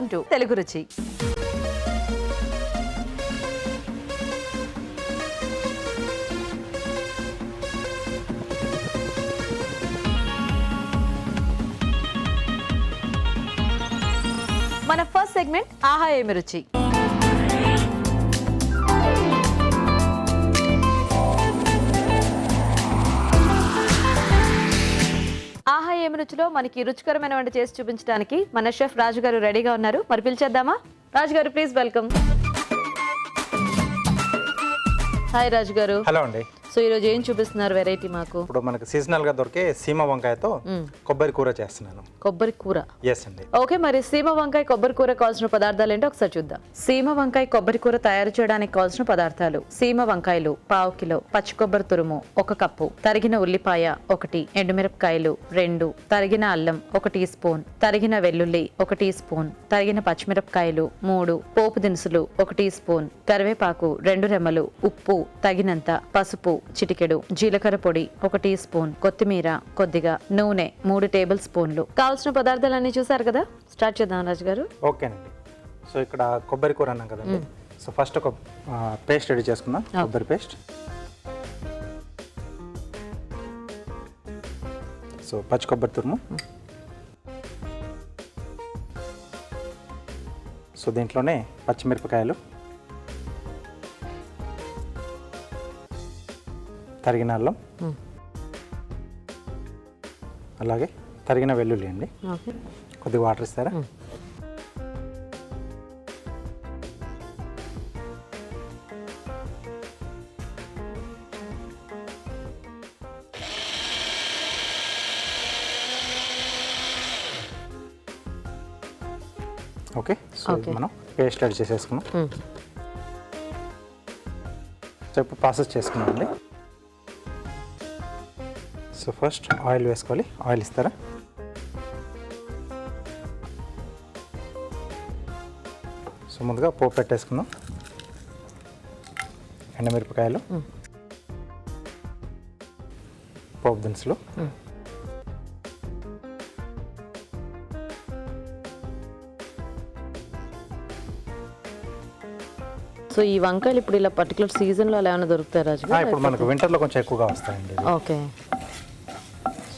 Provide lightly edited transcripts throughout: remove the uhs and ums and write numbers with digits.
Welcome to Telugu రుచి. మన first segment ఆహా ఏమి రుచి. ఆహా ఏమి రుచిలో మనకి రుచికరమైన వంట చేసి చూపించడానికి మన షెఫ్ రాజు గారు రెడీగా ఉన్నారు. మరి పిలిచేద్దామా? రాజు గారు ప్లీజ్ వెల్కమ్. హాయ్ రాజు గారు. హలో అండి. సో ఈ రోజు ఏం చూపిస్తున్నారు వెరైటీ మాకు? ఇప్పుడు మనకు సీజనల్ గా దొరికే సీమ వంకాయతో కొబ్బరి కూర చేస్తున్నాను. కొబ్బరి కూర. ఎస్ అండి. ఓకే, మరి సీమ వంకాయ కొబ్బరి కూర కావాల్సిన పదార్థాలు ఏంటో ఒకసారి చూద్దాం. సీమ వంకాయ కొబ్బరి కూర తయారు చేయడానికి కావాల్సిన పదార్థాలు: సీమ వంకాయలు 1/2 కిలో, పచ్చి కొబ్బరి తురుము 1 కప్పు, తరిగిన ఉల్లిపాయ 1, ఎండుమిరపకాయలు 2, తరిగిన అల్లం 1 టీ స్పూన్, తరిగిన వెల్లుల్లి 1 టీ స్పూన్, తరిగిన పచ్చిమిరపకాయలు 3, పోపు దినుసులు 1 టీ స్పూన్, కరివేపాకు 2 రెమ్మలు, ఉప్పు తగినంత, పసుపు చిటికెడు, జీలకర్ర పొడి 1 టీ స్పూన్, కొత్తిమీర కొద్దిగా, నూనె 3 టేబుల్ స్పూన్లు. కావాల్సిన పదార్థాలన్నీ చూసారు కదా, స్టార్ట్ చేద్దాం రాజు గారు. ఓకేనండి. సో ఇక్కడ కొబ్బరి కూర అన్నాం కదండి. సో ఫస్ట్ ఒక పేస్ట్ రెడీ చేసుకుందాం. కొబ్బరి పేస్ట్. సో పచ్చి కొబ్బరి తురుము. సో దీంట్లోనే పచ్చిమిరపకాయలు, తరిగిన అల్లం, అలాగే తరిగిన వెల్లుల్లి అండి. కొద్దిగా వాటర్ ఇస్తారా? ఓకే. సో మనం పేస్ట్ రెడీ చేసేసుకున్నాం. సో ఇప్పుడు ప్రాసెస్ చేసుకున్నాం అండి. సో ఫస్ట్ ఆయిల్ వేసుకోవాలి. ఆయిల్ ఇస్తారా? సో ముందుగా పోపు పెట్టేసుకుందాం. ఎండుమిరపకాయలు, పోపు దినుసులు, సో ఈ వంకాయలు ఇప్పుడు ఇలా పర్టికులర్ సీజన్ లో అలా ఏమైనా దొరుకుతాయి రాజు? ఇప్పుడు మనకు వింటర్లో కొంచెం ఎక్కువగా వస్తాయండి. ఓకే.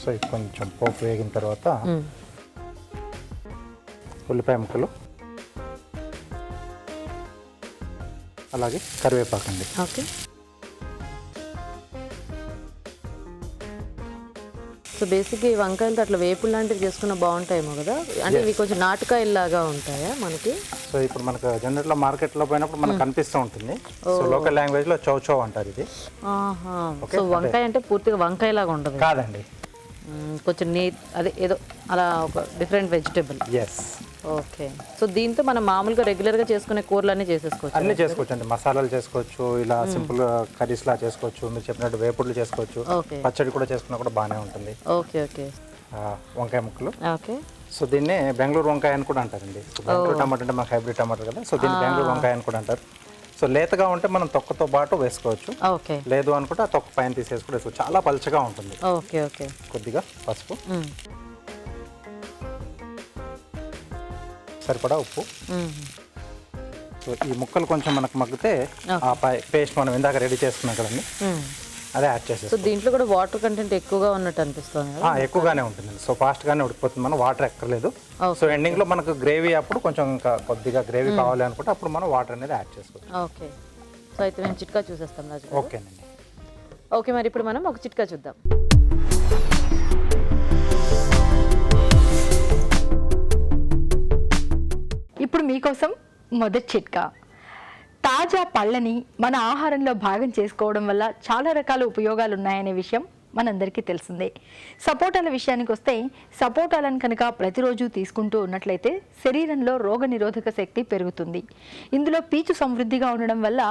సో కొంచెం పోపు వేగిన తర్వాత ఉల్లిపాయ ముక్కలు, అలాగే కరివేపాకు అండి. ఓకే. సో బేసిక్గా ఈ వంకాయలతో అట్లా వేపుడు లాంటివి చేసుకున్న బాగుంటాయేమో కదా, అంటే ఇవి కొంచెం నాటుకాయలాగా ఉంటాయా మనకి? సో ఇప్పుడు మనకు జనరల్గా మార్కెట్లో పోయినప్పుడు మనకు కనిపిస్తూ ఉంటుంది. సో లోకల్ లాంగ్వేజ్ లో చౌ చౌ అంటారు ఇది. సో వంకాయ అంటే పూర్తిగా వంకాయ లాగా ఉండదు కాదండి, కొంచెం అదే ఏదో అలా ఒక different vegetable. Yes. Okay. So దీంతో మనం మామూలుగా రెగ్యులర్గా చేసుకునే కూరలు అన్నీ చేసేసుకోవచ్చు. అన్నీ చేసుకోవచ్చు అండి. మసాలాలు చేసుకోవచ్చు, ఇలా సింపుల్ కర్రీస్ లా చేసుకోవచ్చు, మీరు చెప్పినట్టు వేపుడులు చేసుకోవచ్చు, పచ్చడి కూడా చేసుకున్నా కూడా బాగానే ఉంటుంది. Okay okay. వంకాయ ముక్కలు. ఓకే. సో దీన్నే బెంగళూరు వంకాయ అని కూడా అంటారండి. బెంగళూరు టమాటో అంటే మాకు హైబ్రిడ్ టమాటో కదా, సో దీన్ని బెంగళూరు వంకాయ అని కూడా అంటారు. సో లేతగా ఉంటే మనం తొక్కతో పాటు వేసుకోవచ్చు. ఓకే. లేదు అనుకుంటే ఆ తొక్క పైన తీసేసుకుంటే వేసుకోవచ్చు. చాలా పలుచగా ఉంటుంది. Okay okay. కొద్దిగా పసుపు, సరిపడా ఉప్పు. సో ఈ ముక్కలు కొంచెం మనకు మగ్గితే ఆ పేస్ట్ మనం ఇందాక రెడీ చేసుకున్నాం కదండి, అదే యాడ్ చేసేస్తాం. సో దీంట్లో కూడా వాటర్ కంటెంట్ ఎక్కువగా ఉన్నట్టు అనిపిస్తుంది. ఎక్కువగానే ఉంటుంది. సో ఫాస్ట్గానే ఉడికిపోతుంది, మనం వాటర్ ఎక్కర్లేదు. సో ఎండింగ్లో మనకు గ్రేవీ అప్పుడు కొంచెం ఇంకా కొద్దిగా గ్రేవీ కావాలి అనుకుంటే అప్పుడు మనం వాటర్ అనేది యాడ్ చేసుకోవచ్చు. ఓకే. సో అయితే మేము చిట్కా చూసేస్తాం రాజు. ఓకేనండి. ఓకే, మరి ఇప్పుడు మనం ఒక చిట్కా చూద్దాం. ఇప్పుడు మీకోసం మొదటి చిట్కా. తాజా పళ్ళని మన ఆహారంలో భాగం చేసుకోవడం వల్ల చాలా రకాల ఉపయోగాలు ఉన్నాయనే విషయం మనందరికీ తెలిసిందే. సపోటాల విషయానికి వస్తే సపోటాలను కనుక ప్రతిరోజు తీసుకుంటూ ఉన్నట్లయితే శరీరంలో రోగనిరోధక శక్తి పెరుగుతుంది. ఇందులో పీచు సమృద్ధిగా ఉండడం వల్ల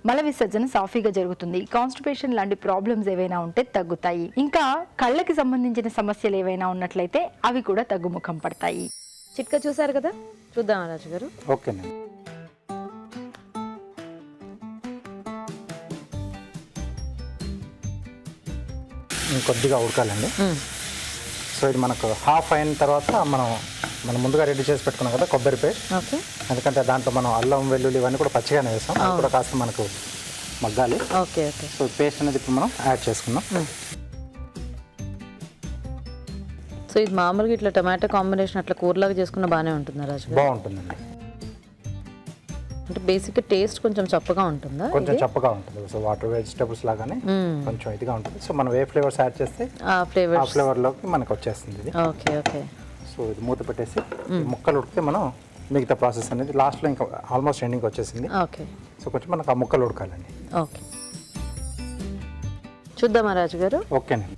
మల విసర్జన సాఫీగా జరుగుతుంది. కాన్స్టిపేషన్ లాంటి ప్రాబ్లమ్స్ ఏవైనా ఉంటే తగ్గుతాయి. ఇంకా కళ్ళకి సంబంధించిన సమస్యలు ఏవైనా ఉన్నట్లయితే అవి కూడా తగ్గుముఖం పడతాయి. చిట్కా చూసారు కదా, చూద్దాం రాజు గారు. ఓకేనండి. ఇంకొద్దిగా ఉడకాలండి. సో ఇది మనకు హాఫ్ అయిన తర్వాత మనం మనం ముందుగా రెడీ చేసి పెట్టుకున్నాం కదా కొబ్బరి పేస్ట్, ఓకే ఎందుకంటే దాంట్లో మనం అల్లం వెల్లుల్లి ఇవన్నీ కూడా పచ్చిగానే వేస్తాం, అది కూడా కాస్త మనకు మగ్గాలి. ఓకే ఓకే సో పేస్ట్ అనేది ఇప్పుడు మనం యాడ్ చేసుకుందాం. సో ఇది మామూలుగా ఇట్లా టమాటో కాంబినేషన్ అట్లా కూరలాగా చేసుకున్న బాగానే ఉంటుందా రాజు గారు? బాగుంటుందండి, అంటే బేసిక్ టేస్ట్ కొంచెం చప్పగా ఉంటుందా? కొంచెం చప్పగా ఉంటుంది. సో వాటర్ వెజిటబుల్స్ లాగానే కొంచెం ఇదిగా ఉంటుంది. సో మనం ఏ ఫ్లేవర్స్ యాడ్ చేస్తే ఆ ఆ ఫ్లేవర్స్. ఫ్లేవర్లోకి మనకు వచ్చేస్తుంది ఇది. ఓకే ఓకే సో ఇది మూత పెట్టేసి ఈ ముక్కలు ఉడికితే మనం మిగతా ప్రాసెస్ అనేది లాస్ట్లో ఇంకా ఆల్మోస్ట్ ఎండింగ్ వచ్చేసింది. ఓకే సో కొంచెం మనకు ఆ ముక్కలు ఉడకాలండి. ఓకే చూద్దామా రాజు గారు? ఓకేనండి.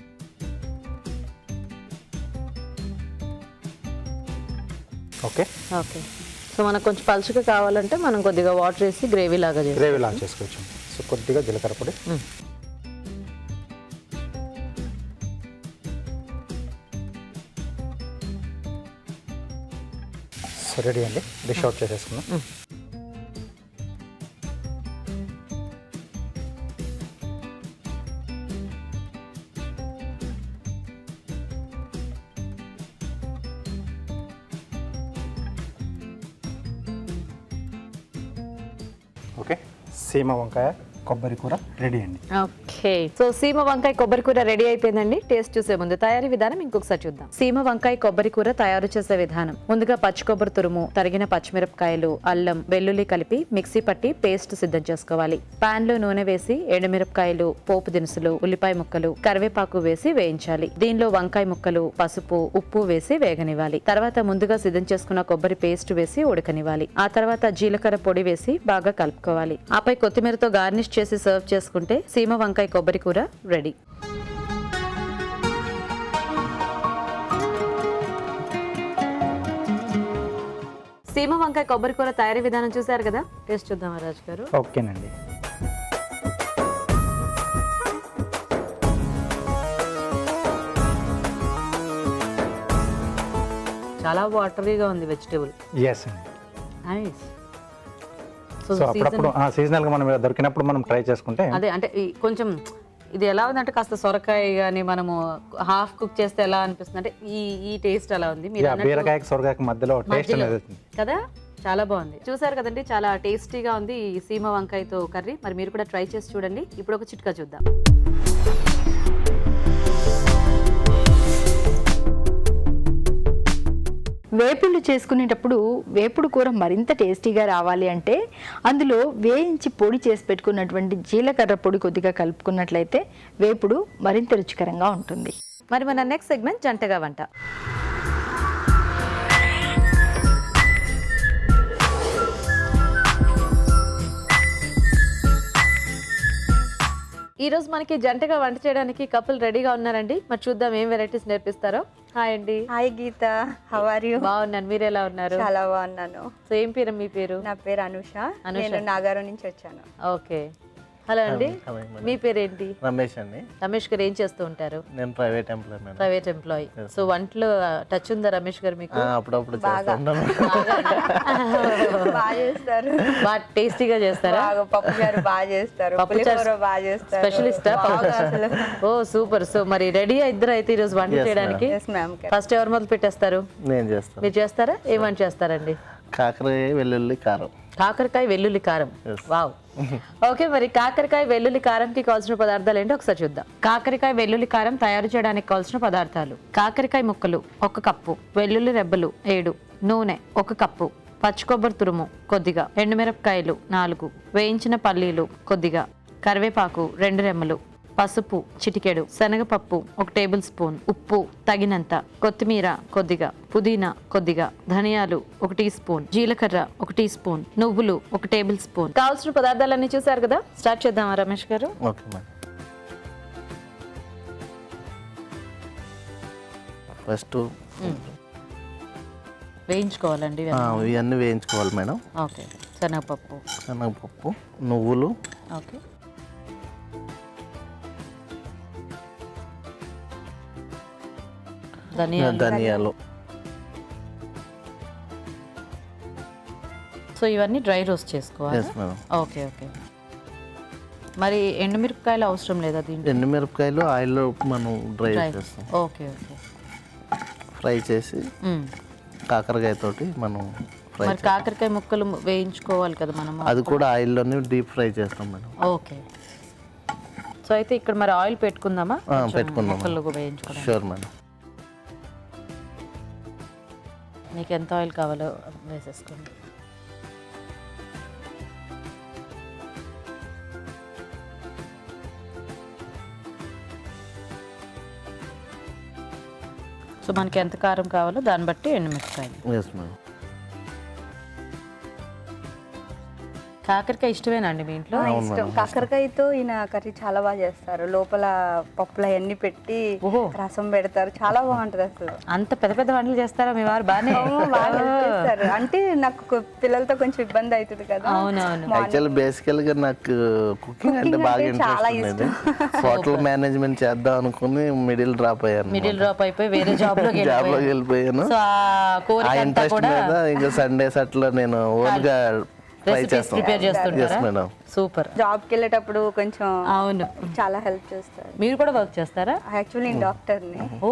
Okay, okay. సో మనకు కొంచెం పలుచగా కావాలంటే మనం కొద్దిగా వాటర్ వేసి గ్రేవీ లాగా చేయాలి. గ్రేవీ లాగా చేసుకోవచ్చు. సో కొద్దిగా జీలకర్ర పొడి, సో రెడీ అండి. డిష్ అవుట్ చేసేసుకుందాం. ఓకే, సీమ వంకాయ కొబ్బరి కూర రెడీ అండి. ఓకే, సో సీమ వంకాయ కొబ్బరి కూర రెడీ అయిపోయిందండి. టేస్ట్ చూసే ముందు తయారీ విధానం ఇంకొకసారి చూద్దాం. సీమ వంకాయ కొబ్బరి కూర తయారు చేసే విధానం: ముందుగా పచ్చి కొబ్బరి తురుము, తరిగిన పచ్చిమిరపకాయలు, అల్లం, వెల్లుల్లి కలిపి మిక్సీ పట్టి పేస్ట్ సిద్ధం చేసుకోవాలి. పాన్ లో నూనె వేసి ఎండుమిరపకాయలు, పోపు దినుసులు, ఉల్లిపాయ ముక్కలు, కరివేపాకు వేసి వేయించాలి. దీనిలో వంకాయ ముక్కలు, పసుపు, ఉప్పు వేసి వేగనివ్వాలి. తర్వాత ముందుగా సిద్ధం చేసుకున్న కొబ్బరి పేస్ట్ వేసి ఉడకనివ్వాలి. ఆ తర్వాత జీలకర్ర పొడి వేసి బాగా కలుపుకోవాలి. ఆపై కొత్తిమీరతో గార్నిష్ చేసి సర్వ్ చేసుకుంటే సీమ వంకాయ కొబ్బరి కూర రెడీ. సీమ వంకాయ కొబ్బరి కూర తయారీ విధానం చూసారు కదా, టేస్ట్ చూద్దామా రాజు గారు? ఓకేనండి. చాలా వాటరీగా ఉంది వెజిటేబుల్. ఎస్ అండి. నైస్. సో అప్పుడప్పుడు సీజనల్గా మనం దొరికినప్పుడు మనం ట్రై చేసుకుంటే అదే అంటే కొంచెం ఇది ఎలా ఉందంటే కాస్త సొరకాయ కానీ మనము హాఫ్ కుక్ చేస్తే ఎలా అనిపిస్తుంది అంటే ఈ టేస్ట్ అలా ఉంది. మీరు అన్నట్టు బీరకాయకి సొరకాయకి మధ్యలో టేస్ట్ అనేది వస్తుంది కదా, చాలా బాగుంది. చూసారు కదండి, చాలా టేస్టీగా ఉంది ఈ సీమ వంకాయతో కర్రీ. మరి మీరు కూడా ట్రై చేసి చూడండి. ఇప్పుడు ఒక చిట్కా చూద్దాం. వేపుళ్ళు చేసుకునేటప్పుడు వేపుడు కూర మరింత టేస్టీగా రావాలి అంటే అందులో వేయించి పొడి చేసి పెట్టుకున్నటువంటి జీలకర్ర పొడి కొద్దిగా కలుపుకున్నట్లయితే వేపుడు మరింత రుచికరంగా ఉంటుంది. మరి మన నెక్స్ట్ సెగ్మెంట్ జంటగా వంట. ఈ రోజు మనకి జంటగా వంట చేయడానికి కపుల్ రెడీగా ఉన్నారండి. మరి చూద్దాం ఏం వెరైటీస్ నేర్పిస్తారో. హాయ్ అండి. Hi Geeta, how are you? బాగున్నాను, మీరు ఎలా ఉన్నారు? చాలా బాగున్నాను. సో ఏం పేరు మీ పేరు? నా పేరు అనుష. నేను నాగారం నుంచి వచ్చాను. ఓకే, హలో అండి. మీ పేరేంటి? రమేష్ అండి. రమేష్ గారు ఏం చేస్తూ ఉంటారు? నేను private employee madam. Private employee. So వంటలో టచ్ ఉందా రమేష్ గారు మీకు? అప్పుడప్పుడు చేస్తూ ఉంటాను. బాగా చేస్తారు, బాగా టేస్టీగా చేస్తారా? బాగా పప్పు చారు బాగా చేస్తారు, పులిహోర బాగా చేస్తారు. స్పెషలిస్టా? ఓ సూపర్. సో మరి రెడీ ఇద్దరు అయితే ఈరోజు వంట చేయడానికి? Yes ma'am. ఫస్ట్ ఎవరు మొదలు పెట్టేస్తారు? నేను చేస్తాను. మీరు చేస్తారా? ఏం వంట చేస్తారండి? కాకరకాయ వెల్లుల్లి కారం. కాకరకాయ వెల్లుల్లి కారం. వావ్. ఓకే, మరి కాకరకాయ వెల్లుల్లి కారంకి కావాల్సిన పదార్థాలు ఏంటో ఒకసారి చూద్దాం. కాకరకాయ వెల్లుల్లి కారం తయారు చేయడానికి కావాల్సిన పదార్థాలు: కాకరకాయ ముక్కలు 1 కప్పు, వెల్లుల్లి రెబ్బలు 7, నూనె 1 కప్పు, పచ్చి కొబ్బరి తురుము కొద్దిగా, ఎండుమిరపకాయలు 4, వేయించిన పల్లీలు కొద్దిగా, కరివేపాకు 2 రెమ్మలు, పసుపు చిటికెడు, శనగపప్పు 1 టేబుల్ స్పూన్, ఉప్పు తగినంత, కొత్తిమీర కొద్దిగా, పుదీనా కొద్దిగా, ధనియాలు 1 టీ స్పూన్, జీలకర్ర 1 టీ స్పూన్, నువ్వులు 1 టేబుల్ స్పూన్. కావాల్సిన పదార్థాలన్నీ చూసారు కదా, స్టార్ట్ చేద్దామా రమేష్ గారు? Okay madam. ఫస్ట్ వేయించుకోవాలండి ఇవన్నీ వేయించుకోవాలి మేడం. ఓకే, శనగపప్పు, శనగపప్పు, నువ్వులు, ఓకే, ధనియాలు. సో ఇవన్నీ డ్రై రోస్ట్ చేసుకోవాలి. Yes madam. Okay okay. మరి ఎండుమిరపకాయలు అవసరం లేదా దీంట్లో? ఎండుమిరపకాయలు ఆయిల్లో మనం డ్రై చేస్తాం. Okay okay. ఫ్రై చేసి కాకరకాయతోటి మనం ఫ్రై మరి కాకరకాయ ముక్కలు వేయించుకోవాలి కదా మనము. అది కూడా ఆయిల్లోనే డీప్ ఫ్రై చేస్తాం మేడం. ఓకే. సో అయితే ఇక్కడ మరి ఆయిల్ పెట్టుకుందామా? పెట్టుకుందాం. ముక్కలు వేయించుకోవడం. Sure madam. మీకు ఎంత ఆయిల్ కావాలో వేసేసుకోండి. సో మనకి ఎంత కారం కావాలో దాన్ని బట్టి ఎండుమిరపకాయలు. Yes madam. కాకరకాయ ఇష్టమేనండి మీ ఇంట్లో? ఇష్టం. కాకరకాయతో ఈయన కర్రీ చాలా బాగా చేస్తారు. లోపల పప్పులు అవన్నీ పెట్టి రసం పెడతారు, చాలా బాగుంటది అసలు. అంత పెద్ద పెద్ద వంటలు చేస్తారా మీ వారు? బాగానే బాగా చేస్తారు. అంటే నాకు పిల్లలతో కొంచెం ఇబ్బంది అవుతుంది కదా. అవునవును. యాక్చువల్లీ బేసికల్గా నాకు కుకింగ్ అంటే బాగా ఇంట్రెస్ట్ ఉండేది. హోటల్ మేనేజ్మెంట్ చేద్దాం అనుకుని మిడిల్ డ్రాప్ అయ్యాను. మిడిల్ డ్రాప్ అయిపోయి వేరే జాబ్ లోకి వెళ్ళిపోయాను. సో ఆ ఆ కోరిక అంతా ఇంట్రెస్ట్ కూడా మీద ఇంకా సండేస్ అట్లా నేను ఓన్గా ట్రై రెసిపీస్ ప్రిపేర్ చేస్తాను. చేస్తుంటారా? సూపర్. జాబ్కి వెళ్ళేటప్పుడు కొంచెం అవును. చాలా హెల్ప్ చేస్తారు. మీరు కూడా వర్క్ చేస్తారా? యాక్చువల్లీ నేను డాక్టర్ని. ఓ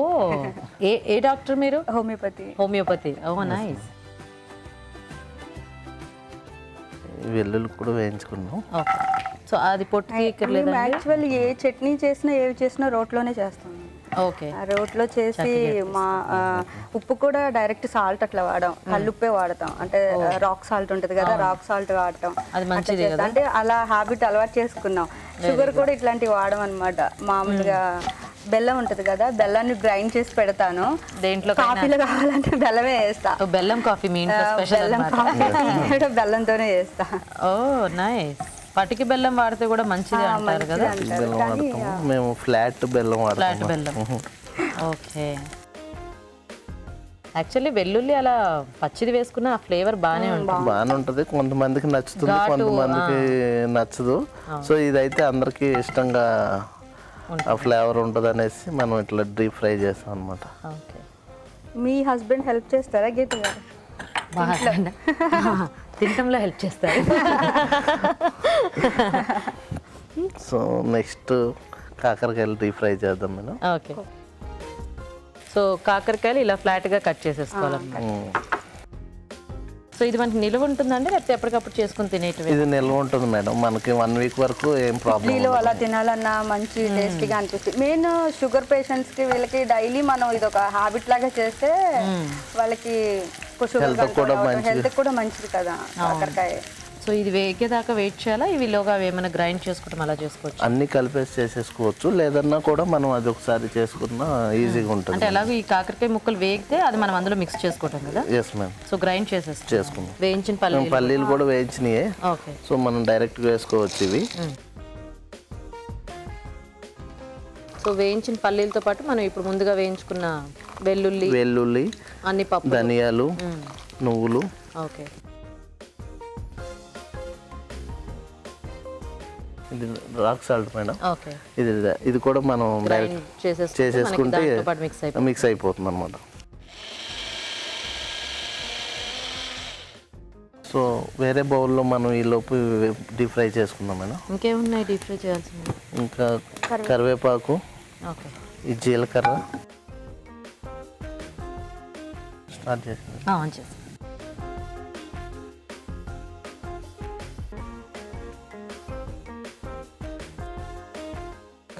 ఏ డాక్టర్ మీరు? హోమియోపతి. హోమియోపతి. ఓ నైస్. వెల్లుల్లి కూడా వేయించుకున్నాం. ఓకే. సో అది పొట్టు తీయక్కర్లేదా? యాక్చువల్లీ ఏ చట్నీ చేసినా ఏవి చేసినా రోట్లోనే చేస్తాం. ఓకే. ఆ రోట్లో చేసి మా ఉప్పు కూడా డైరెక్ట్ సాల్ట్ అట్లా వాడాం, కల్లుప్పే వాడతాం. అంటే రాక్ సాల్ట్ ఉంటుంది కదా, రాక్ సాల్ట్ వాడతాం. అది మంచిది కదా. అంటే అలా హ్యాబిట్ అలవాటు చేసుకున్నాం. షుగర్ కూడా ఇట్లాంటివి వాడడం అనమాట. మామూలుగా బెల్లం ఉంటుంది కదా, బెల్లాన్ని గ్రైండ్ చేసి పెడతాను. దేంట్లో కాఫీలో కావాలంటే బెల్లమే వేస్తా. బెల్లం కాఫీ మీ ఇంట్లో స్పెషల్ బెల్లం కాఫీ బెల్లంతోనే చేస్తా. ఓ నైస్. పటికి బెల్లం వాడితే కూడా మంచిది అంటారు కదా. బెల్లం వాడతాము మేము, ఫ్లాట్ బెల్లం ఫ్లాట్ వాడతాము. బెల్లం. ఓకే. యాక్చువల్లీ వెల్లుల్లి అలా పచ్చిది వేసుకున్న ఆ ఫ్లేవర్ బాగానే ఉంటుంది. బాగానే ఉంటుంది. కొంతమందికి నచ్చుతుంది, కొంతమందికి నచ్చదు. సో ఇదైతే అందరికి ఇష్టంగా ఆ ఫ్లేవర్ ఉంటుంది అనేసి మనం ఇట్లా డీప్ ఫ్రై చేస్తాం అనమాట. ఓకే. మీ హస్బెండ్ హెల్ప్ చేస్తారా గీత గారు? తినటంలో హెల్ప్ చేస్తారు. సో నెక్స్ట్ కాకరకాయలు డీప్ ఫ్రై చేద్దాం మేడం. ఓకే. సో కాకరకాయలు ఇలా ఫ్లాట్గా కట్ చేసేసుకోవాలన్నమాట. సో ఇది మనకి నిల్వ ఉంటుందండి, లేకపోతే ఎప్పటికప్పుడు చేసుకుని తినేటివి? ఇది నిల్వ ఉంటుంది మేడం, మనకి 1 వీక్ వరకు ఏం ప్రాబ్లం. ఇడ్లీలో అలా తినాలన్నా మంచి టేస్టీగా అనిపిస్తుంది. మెయిన్ షుగర్ పేషెంట్స్కి వీళ్ళకి డైలీ మనం ఇది ఒక హ్యాబిట్ లాగా చేస్తే వాళ్ళకి హెల్త్ కూడా మంచిది కదా కాకరకాయ. సో ఇది వేగేదాకా వెయిట్ చేయాలా? ఇవిలోగా ఏమైనా గ్రైండ్ చేసుకోవడం అలా చేసుకోవచ్చు? అన్ని కలిపేసి చేసేసుకోవచ్చు, లేదన్నా కూడా మనం అది ఒకసారి చేసుకున్నా ఈజీగా ఉంటుంది. అంటే ఎలాగో ఈ కాకరకాయ ముక్కలు వేగితే అది మనం అందులో మిక్స్ చేసుకోవటం కదా. Yes ma'am. సో గ్రైండ్ చేసుకుందాం. వేయించిన పల్లీలు కూడా వేయించినాయే. ఓకే. సో మనం డైరెక్ట్గా వేసుకోవచ్చు ఇవి. సో వేయించిన పల్లీలతో పాటు మనం ఇప్పుడు ముందుగా వేయించుకున్న వెల్లుల్లి, అన్ని పప్పు, ధనియాలు, నువ్వులు. ఓకే. ఇది రాక్ సాల్ట్ మేడం. ఓకే. ఇది కూడా మనం డైరెక్ట్ చేసేసుకుంటే మిక్స్ అయిపోతుంది అనమాట. సో వేరే బౌల్లో మనం ఈ లోపు డీప్ ఫ్రై చేసుకుందాం మేడం. ఇంకేమున్నాయి డీప్ ఫ్రై చేయాల్సింది? ఇంకా కరివేపాకు, ఓకే, ఈ జీలకర్ర స్టార్ట్ చేసింది.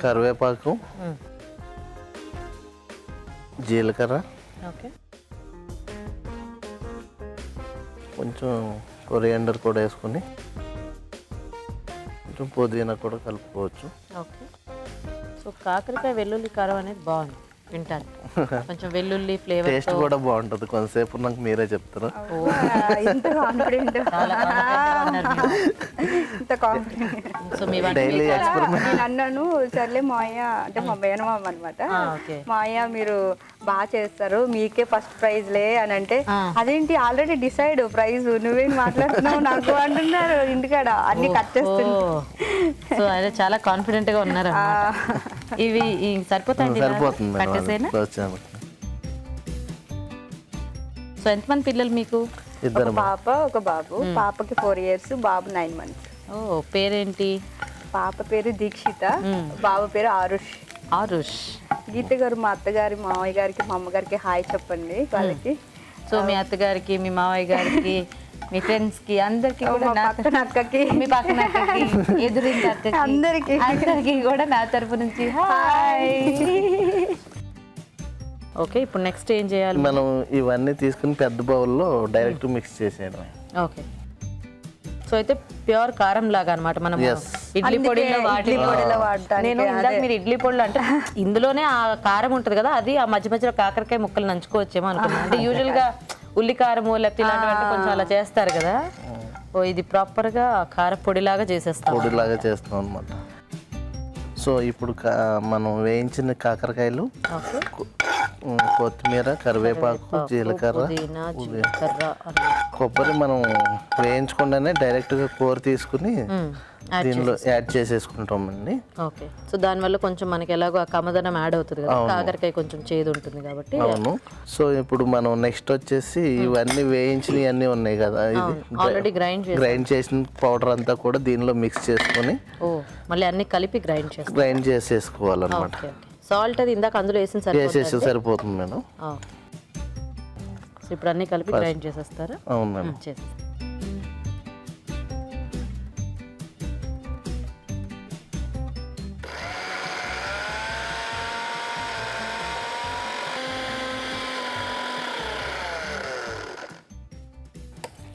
కరివేపాకు, జీలకర్ర, ఓకే, కొంచెం కొరియాండర్ కూడా వేసుకొని కొంచెం పుదీనా కూడా కలుపుకోవచ్చు. ఓకే. సో కాకరకాయ వెల్లుల్లి కారం అనేది బాగుంది వింటాను. కొంచెం వెల్లుల్లి ఫ్లేవర్ టేస్ట్ కూడా బాగుంటుంది. కొంతసేపు నాకు మీరే చెప్తారా? డైలీ నేను అన్నాను సర్లే మాయ అంటే మా మేనమామ అనమాట. మాయ మీరు బాగా చేస్తారు, మీకే ఫస్ట్ ప్రైజ్లే అని అంటే, అదేంటి ఆల్రెడీ డిసైడ్ ప్రైజ్, నువ్వేం మాట్లాడుతున్నావు నాకు అంటున్నారు ఇంటికాడ అన్ని కట్ చేస్తున్నా. సో అదే చాలా కాన్ఫిడెంట్ గా ఉన్నారు. ఇవి సరిపోతాయి? సరిపోతుంది. సో ఎంతమంది పిల్లలు మీకు? ఇద్దరు, పాప ఒక బాబు. పాపకి 4 years, బాబు 9 months. ఓ, పేరేంటి? పాప పేరు దీక్షిత, బాబు పేరు ఆరుష్. ఆరుష్. గీత గారు మా అత్తగారి, మామయ్య గారికి, మా అమ్మగారికి హాయ్ చెప్పండి వాళ్ళకి. సో మీ అత్తగారికి, మీ మావయ్య గారికి, మీ ఫ్రెండ్స్ కి అందరికి కూడా మా పక్కన అక్కకి, మీ పక్కన అక్కకి, ఎదురింటి అక్కకి, అందరికి కూడా నా తరపు నుంచి హాయ్. ఓకే, ఇప్పుడు నెక్స్ట్ ఏం చేయాలి? మనం ఇవన్నీ తీసుకుని పెద్ద బౌల్లో డైరెక్ట్ మిక్స్ చేసేయడమే. ఓకే, సో అయితే ప్యూర్ కారం లాగా అనమాట. మనం Yes. ఇడ్లీ పొడిలో వాడటానికి నేను ఇందాక మీరు ఇడ్లీ పొడిలో అంటే ఇందులోనే ఆ కారం ఉంటది కదా, అది ఆ మధ్య మధ్యలో కాకరకాయ ముక్కలు నంచుకోవచ్చేమో అనుకున్నాను. అంటే యూజువల్ గా ఉల్లి కారము లేకపోతే ఇలాంటివంటే కొంచెం అలా చేస్తారు కదా. ఓ ఇది ప్రాపర్ గా కార పొడిలాగా చేసేస్తాం. పొడిలాగా చేస్తాం అనమాట. సో ఇప్పుడు మనం వేయించిన కాకరకాయలు, ఓకే, కొత్తిమీర, కరివేపాకు, జీలకర్ర, పుదీనా, జీలకర్ర అల్లం. కొబ్బరి మనం వేయించకుండానే డైరెక్ట్గా కూర తీసుకుని దీనిలో యాడ్ చేసేసుకుంటామండి. ఓకే, సో దానివల్ల కొంచెం మనకి ఎలాగో ఆ కమదనం యాడ్ అవుతుంది కదా, కాకరకాయ కొంచెం చేదు ఉంటుంది కాబట్టి. అవును. సో ఇప్పుడు మనం నెక్స్ట్ వచ్చేసి ఇవన్నీ వేయించినవి అన్నీ ఉన్నాయి కదా, ఆల్రెడీ గ్రైండ్ చేసిన పౌడర్ అంతా కూడా దీనిలో మిక్స్ చేసుకుని మళ్ళీ అన్ని కలిపి గ్రైండ్ చేసేసుకోవాలన్నమాట. సాల్ట్ అది ఇందాక అందులో వేసేసి సరిపోతుంది మేడం. సో ఇప్పుడు అన్ని కలిపి గ్రైండ్ చేసేస్తారా? అవును మేడం. చేసేస్తాం.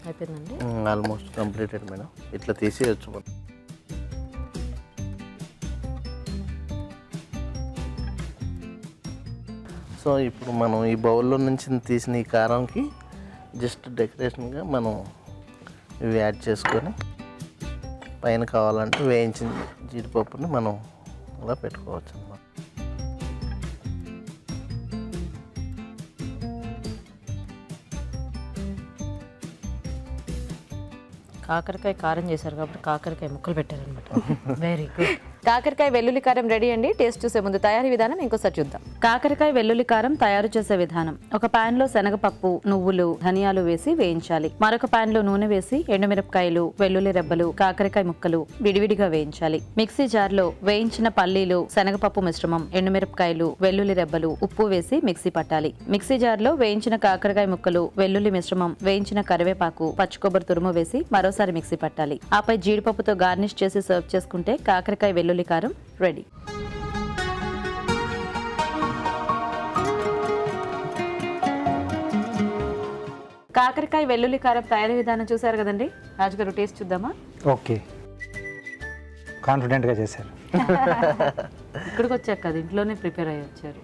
అయిపోయిందండి. Almost completed madam. ఇట్లా తీసేయచ్చు మనం. సో ఇప్పుడు మనం ఈ బౌల్లో నుంచి తీసిన ఈ కారంకి జస్ట్ డెకరేషన్గా మనం ఇవి యాడ్ చేసుకొని పైన కావాలంటే వేయించిన జీడిపప్పుని మనం అలా పెట్టుకోవచ్చు అన్నమాట. కాకరకాయ కారం చేశారు కాబట్టి కాకరకాయ ముక్కలు పెట్టారనమాట. Very good. కాకరకాయ వెల్లుల్లి కారం రెడీ అండి. టేస్ట్ చూసే ముందు తయారీ విధానం ఇంకోసారి చూద్దాం. కాకరకాయ వెల్లుల్లి కారం తయారు చేసే విధానం: ఒక పాన్ లో శనగపప్పు, నువ్వులు, ధనియాలు వేసి వేయించాలి. మరొక పాన్ లో నూనె వేసి ఎండుమిరపకాయలు, వెల్లుల్లి రెబ్బలు, కాకరకాయ ముక్కలు విడివిడిగా వేయించాలి. మిక్సీ జార్ లో వేయించిన పల్లీలు, శనగపప్పు మిశ్రమం, ఎండుమిరపకాయలు, వెల్లుల్లి రెబ్బలు, ఉప్పు వేసి మిక్సీ పట్టాలి. మిక్సీ జార్ లో వేయించిన కాకరకాయ ముక్కలు, వెల్లుల్లి మిశ్రమం, వేయించిన కరివేపాకు, పచ్చి కొబ్బరి తురుము వేసి మరోసారి మిక్సీ పట్టాలి. ఆపై జీడిపప్పుతో గార్నిష్ చేసి సర్వ్ చేసుకుంటే కాకరకాయ వెల్లుల్లి కారం రెడీ. కాకరకాయ వెల్లుల్లి కారం తయారీ విధానం చూసారు కదండి. రాజుగారు టేస్ట్ చూద్దామా? ఓకే, కాన్ఫిడెంట్గా చేశారు. ఇక్కడికి వచ్చాక కదా ఇంట్లోనే ప్రిపేర్ అయ్యి వచ్చారు.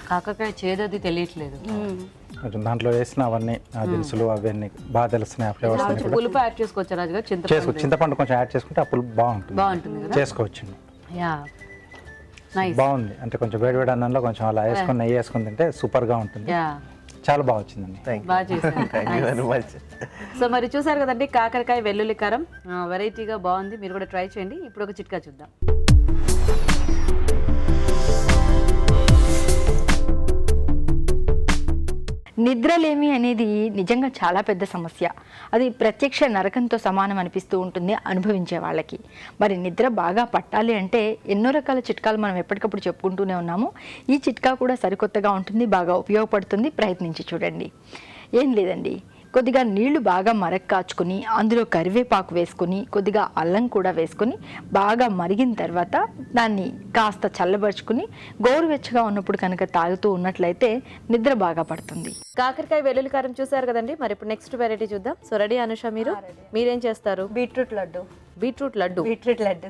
కాకరకాయ చేదది తెలియట్లేదు. కొంచెం దాంట్లో వేసిన అవన్నీ దినుసులు అవన్నీ బాగా తెలుస్తున్నాయి. ఫ్లేవర్స్ అన్ని కూడా పులుపు యాడ్ చేసుకోవచ్చు రాజుగారు. చింతపండు చింతపండు కొంచెం యాడ్ చేసుకుంటే ఆ పులుపు బాగుంటుంది కదా, చేసుకోవచ్చు. యా నైస్, బాగుంది. అంటే కొంచెం వేడివేడి అన్నంలో కొంచెం అలా వేసుకొని నెయ్యి వేసుకుని తింటే సూపర్గా ఉంటుంది. యా చాలా బాగా వచ్చిందండి. బాగా చేశారు. Thank you very much. So మరి చూసారు కదండి కాకరకాయ వెల్లుల్లి కారం, వెరైటీగా బాగుంది. మీరు కూడా ట్రై చేయండి. ఇప్పుడు ఒక చిట్కా చూద్దాం. నిద్రలేమి అనేది నిజంగా చాలా పెద్ద సమస్య. అది ప్రత్యక్ష నరకంతో సమానం అనిపిస్తూ ఉంటుంది అనుభవించే వాళ్ళకి. మరి నిద్ర బాగా పట్టాలి అంటే ఎన్నో రకాల చిట్కాలు మనం ఎప్పటికప్పుడు చెప్పుకుంటూనే ఉన్నాము. ఈ చిట్కా కూడా సరికొత్తగా ఉంటుంది, బాగా ఉపయోగపడుతుంది. ప్రయత్నించి చూడండి. ఏం లేదండి, కొద్దిగా నీళ్లు బాగా మరక కాచుకొని అందులో కరివేపాకు వేసుకొని కొద్దిగా అల్లం కూడా వేసుకొని బాగా మరిగిన తర్వాత దాన్ని కాస్త చల్లబరుచుకుని గోరువెచ్చగా ఉన్నప్పుడు కనుక తాగుతూ ఉన్నట్లయితే నిద్ర బాగా పడుతుంది. కాకరకాయ వెల్లుల్లి కారం చూసారు కదండి. మరి ఇప్పుడు నెక్స్ట్ వెరైటీ చూద్దాం. సో రెడీ అనుష, మీరేం చేస్తారు? Beetroot laddu. Beetroot laddu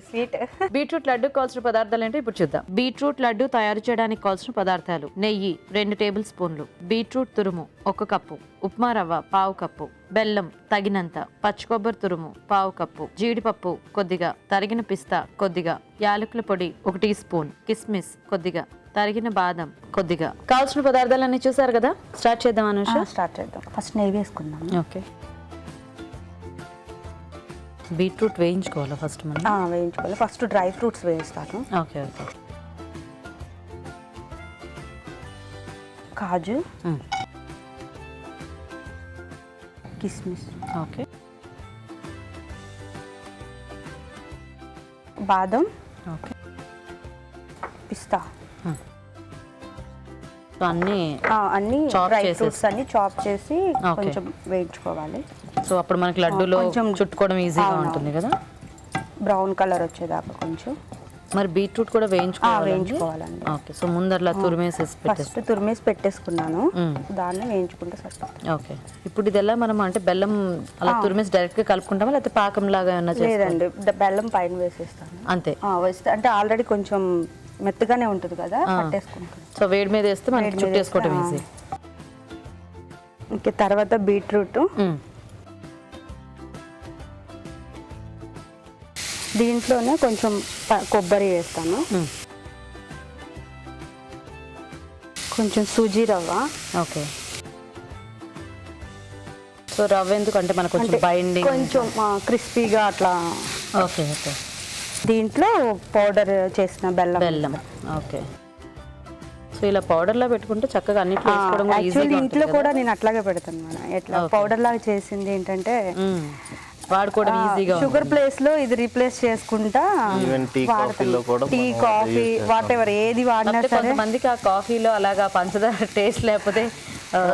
sweet. Beetroot laddu కావాల్సిన పదార్థాలు ఏంటో ఇప్పుడు చూద్దాం. బీట్రూట్ లడ్డు తయారు చేయడానికి కావాల్సిన పదార్థాలు: నెయ్యి 2 టేబుల్ స్పూన్లు, బీట్రూట్ తురుము 1 కప్పు, ఉప్మా రవ్వ 1/2 కప్పు, బెల్లం తగినంత, పచ్చి కొబ్బరి తురుము 1/2 కప్పు, జీడిపప్పు కొద్దిగా, తరిగిన పిస్తా కొద్దిగా, యాలకుల పొడి 1 టీ స్పూన్, కిస్మిస్ కొద్దిగా, తరిగిన బాదం కొద్దిగా. కావాల్సిన పదార్థాలన్నీ చూసారు కదా. స్టార్ట్ చేద్దాం అనుష. స్టార్ట్ చేద్దాం. ఫస్ట్ నెయ్యి వేసుకుందాం. ఓకే, బీట్రూట్ వేయించుకోవాలా ఫస్ట్ మనం? వేయించుకోవాలి. ఫస్ట్ డ్రై ఫ్రూట్స్ వేయిస్తాను. Okay okay. కాజు, కిస్మిస్, ఓకే, బాదం, ఓకే. పిస్తా సో అన్నీ అన్ని Chop డ్రై చేసేసి. ఫ్రూట్స్ అన్ని చాప్ చేసి Okay. కొంచెం వేయించుకోవాలి. సో అప్పుడు మనకి లడ్డూలో కొంచెం చుట్టుకోవడం ఈజీగా అవును. ఉంటుంది కదా. బ్రౌన్ కలర్ వచ్చేదాకా కొంచెం మరి బీట్రూట్ కూడా వేయించుకోవాలి. వేయించుకోవాలండి. ఓకే. సో ముందు అట్లా తురిమేసేసి పెట్టేసి. ఫస్ట్ తురిమేసి పెట్టేసుకున్నాను, దాన్ని వేయించుకుంటే సరిపోతుంది. ఓకే. ఇప్పుడు ఇది ఎలా మనం అంటే బెల్లం అలా తురిమేసి డైరెక్ట్ గా కలుపుకుంటామా లేకపోతే పాకం లాగా ఏమన్నా చేస్తామా? లేదండి, బెల్లం పైన వేసేస్తాను. అంతే. వేస్తే అంటే ఆల్రెడీ కొంచెం మెత్తగానే ఉంటుంది కదా, పట్టేసుకుంటాను. సో వేడి మీద వేస్తే మనకి వేడి మీద చుట్టేసుకోవడం వేస్తే, ఈజీ. ఇంకా తర్వాత బీట్రూట్, దీంట్లోనే కొంచెం కొబ్బరి వేస్తాను, కొంచెం సూజీ రవ్వ. ఓకే. సో రవ్వ ఎందుకంటే మనకు కొంచెం బైండింగ్. కొంచెం క్రిస్పీగా అట్లా. ఓకే. ఓకే. దీంట్లో పౌడర్ చేసిన బెల్లం. ఓకే. సో ఇలా పౌడర్ లా పెట్టుకుంటే చక్కగా అన్నిట్లో వేసుకోవడం కూడా యాక్చువల్లీ ఈజీగా ఇంట్లో కూడా నేను అట్లాగే పెడతాను మేడం. ఎట్లా పౌడర్ లాగా చేసింది ఏంటంటే వాడుకోవడం ఈజీగా. షుగర్ ప్లేస్ లో ఇది రీప్లేస్ చేసుకుంటా. ఈవెన్ టీ కాఫీలో కూడా టీ కాఫీ వాట్ ఎవర్ ఏది వాడినా సరే. కొంతమందికి ఆ కాఫీలో అలాగా పంచదార టేస్ట్ లేకపోతే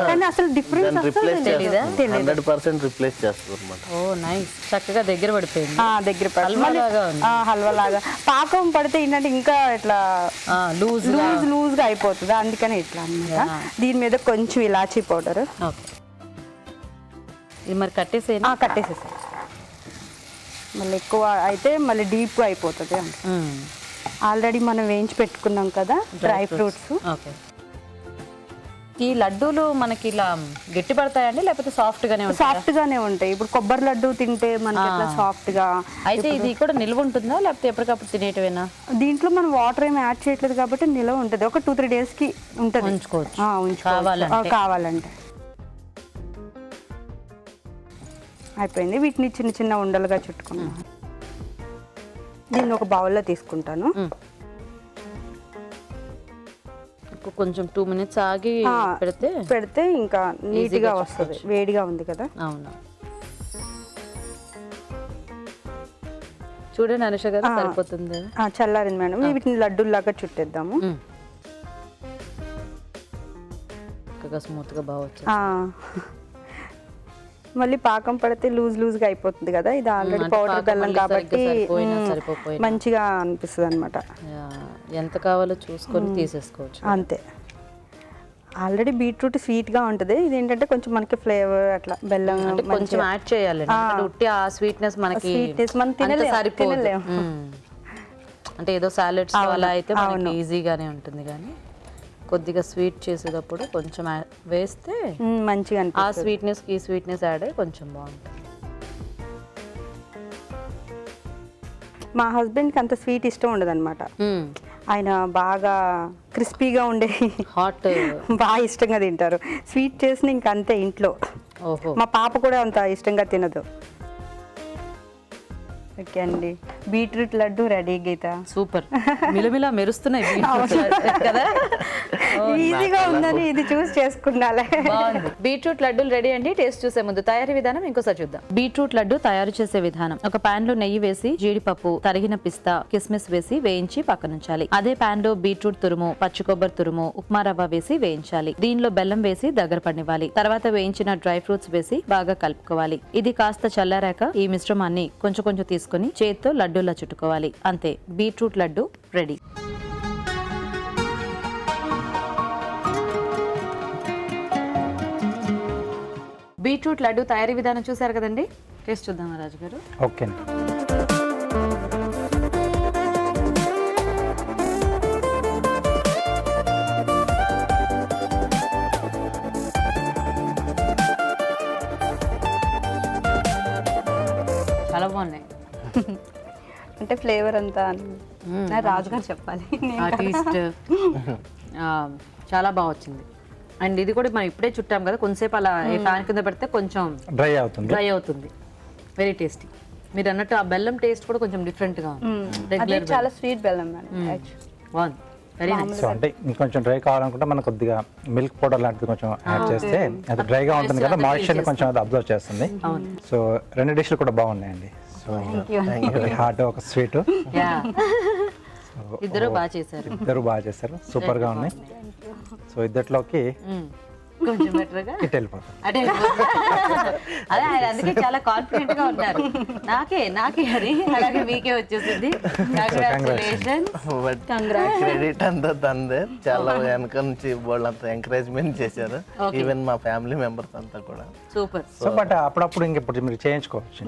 కానీ అసలు డిఫరెన్స్ రిప్లేస్ 100% రిప్లేస్ చేస్తుంది అనమాట. ఓ నైస్. చక్కగా దగ్గర పడిపోయింది. దగ్గర హల్వాలాగా ఉంది. హల్వా లాగా పాకం పడితే ఏంటంటే ఇంకా ఇట్లా లూజ్ లూజ్ గా అయిపోతుంది, అందుకని ఇట్లా అన్నమాట. దీని మీద కొంచెం ఇలాచీ పౌడర్. ఓకే. ఇది మరి కట్టేసేనా? కట్టేసేసాను. మళ్ళీ ఎక్కువ అయితే మళ్ళీ డీప్ అయిపోతుంది. ఆల్రెడీ మనం వేయించి పెట్టుకున్నాం కదా డ్రై ఫ్రూట్స్. ఓకే. ఈ లడ్డూలు మనకి ఇలా గట్టి పడతాయండి లేకపోతే సాఫ్ట్ గానే ఉంటాయి? సాఫ్ట్ గానే ఉంటాయి. ఇప్పుడు కొబ్బరి లడ్డు తింటే మనకి ఎట్లా సాఫ్ట్ గా. అయితే ఇది కూడా నిల్వ ఉంటుందా లేకపోతే ఎప్పటికప్పుడు తినేటివేనా? దీంట్లో మనం వాటర్ ఏమి యాడ్ చేయట్లేదు కాబట్టి నిల్వ ఉంటుంది. ఒక 2-3 days కి ఉంటుంది. ఉంచుకోవచ్చు కావాలంటే. అయిపోయింది. వీటిని చిన్న చిన్న ఉండలుగా చుట్టుకున్నాను. దీన్ని ఒక బౌల్లో తీసుకుంటాను. కొంచెం 2 minutes ఆగి పెడితే ఇంకా నీట్గా వస్తుంది. వేడిగా ఉంది కదా. అవును. చూడండి అనుష గారు, సరిపోతుంది. చల్లారింది మేడం. వీటిని లడ్డూలాగా చుట్టేద్దాము. చక్కగా స్మూత్ గా బాగా వచ్చింది. మళ్ళీ పాకం పడితే లూజ్ గా అయిపోతుంది కదా. ఇది ఆల్రెడీ పౌడర్ బెల్లం కాబట్టి మంచిగా అనిపిస్తుంది అనమాట. ఎంత కావాలో చూసుకొని తీసేసుకోవచ్చు. అంతే. ఆల్రెడీ బీట్రూట్ స్వీట్ గా ఉంటుంది. ఇది ఏంటంటే కొంచెం మనకి ఫ్లేవర్ అట్లా బెల్లం కొంచెం యాడ్ చేయాలి. ఉట్టి ఆ స్వీట్నెస్ మనకి మనం తినలేము. అంటే ఏదో సాలెడ్స్ అలా అయితే మనకి ఈజీగానే ఉంటుంది, కానీ కొద్దిగా స్వీట్ చేసేటప్పుడు కొంచెం వేస్తే మంచిగా ఆ స్వీట్నెస్ ఈ స్వీట్నెస్ యాడ్ అయ్యి కొంచెం బాగుంటుంది. మా హస్బెండ్కి అంత స్వీట్ ఇష్టం ఉండదు అనమాట. ఆయన బాగా క్రిస్పీగా ఉండే హాట్ బాగా ఇష్టంగా తింటారు. స్వీట్ చేసిన ఇంక అంతే ఇంట్లో. మా పాప కూడా అంత ఇష్టంగా తినదు. ఓకే అండి, బీట్రూట్ లడ్డు రెడీ. గీత సూపర్, మిలమిలా మెరుస్తున్నాయి కదా. ఈజీగా ఉందని ఇది చూస్ చేసుకున్నాలే. బీట్రూట్ లడ్డూలు రెడీ అండి. టేస్ట్ చూసే ముందు తయారీ విధానం ఇంకోసారి చూద్దాం. బీట్రూట్ లడ్డు తయారు చేసే విధానం: ఒక పాన్ లో నెయ్యి వేసి జీడిపప్పు, తరిగిన పిస్తా, కిస్మిస్ వేసి వేయించి పక్కనుంచాలి. అదే పాన్ లో బీట్రూట్ తురుము, పచ్చి కొబ్బరి తురుము, ఉప్మా రవ్వ వేసి వేయించాలి. దీనిలో బెల్లం వేసి దగ్గర పడివ్వాలి. తర్వాత వేయించిన డ్రై ఫ్రూట్స్ వేసి బాగా కలుపుకోవాలి. ఇది కాస్త చల్లారాక ఈ మిశ్రమాన్ని కొంచెం కొంచెం తీసుకుని చేత్తో లడ్డూలా చుట్టుకోవాలి. అంతే, beetroot laddu ready. Beetroot laddu తయారీ విధానం చూసారు కదండి. టేస్ట్ చూద్దామా రాజు గారు? ఓకే అండి. చాలా బాగున్నాయి. అంటే ఫ్లేవర్ అంతా రాజుగారు చెప్పాలి. టేస్ట్ చాలా బాగా వచ్చింది. అండ్ ఇది కూడా మనం ఇప్పుడే చుట్టాం కదా, కొంతసేపు అలా ఫ్యాన్ కింద పెడితే కొంచెం డ్రై అవుతుంది. Very tasty. మీరు అన్నట్టు ఆ బెల్లం టేస్ట్ కూడా కొంచెం డిఫరెంట్ గా ఉంది. చాలా స్వీట్ బెల్లం వెరీ నైస్. సో అంటే ఇంకొంచెం డ్రై కావాలనుకుంటే మనం కొద్దిగా మిల్క్ పౌడర్ లాంటిది కొంచెం యాడ్ చేస్తే అది డ్రైగా ఉంటుంది కదా, మాయిశ్చర్ కొంచెం అది అబ్జర్వ్ చేస్తుంది. సో 2 డిష్లు కూడా బాగున్నాయండి. సో హాట్ ఒక స్వీట్. యా ఇద్దరు బాగా చేశారు. ఇద్దరు బాగా చేశారు, సూపర్ గా ఉన్నాయి. సో ఇద్దట్లోకి కొంచెం బెటర్గా ఇటు వెళ్ళిపోతాం. అదే అదే ఆయన అందుకే చాలా కాన్ఫిడెంట్ గా ఉన్నారు. నాకే అని అలాగే మీకే వచ్చేసింది. కంగ్రాచులేషన్స్. బట్ క్రెడిట్ అంతా తందే. చాలా వెనక నుంచి వాళ్ళంతా ఎంకరేజ్మెంట్ చేశారు, ఈవెన్ మా ఫ్యామిలీ మెంబర్స్ అంతా కూడా. సూపర్. సో బట్ అప్పుడప్పుడు ఇంకెప్పుడు మీరు చేయించుకోవచ్చు.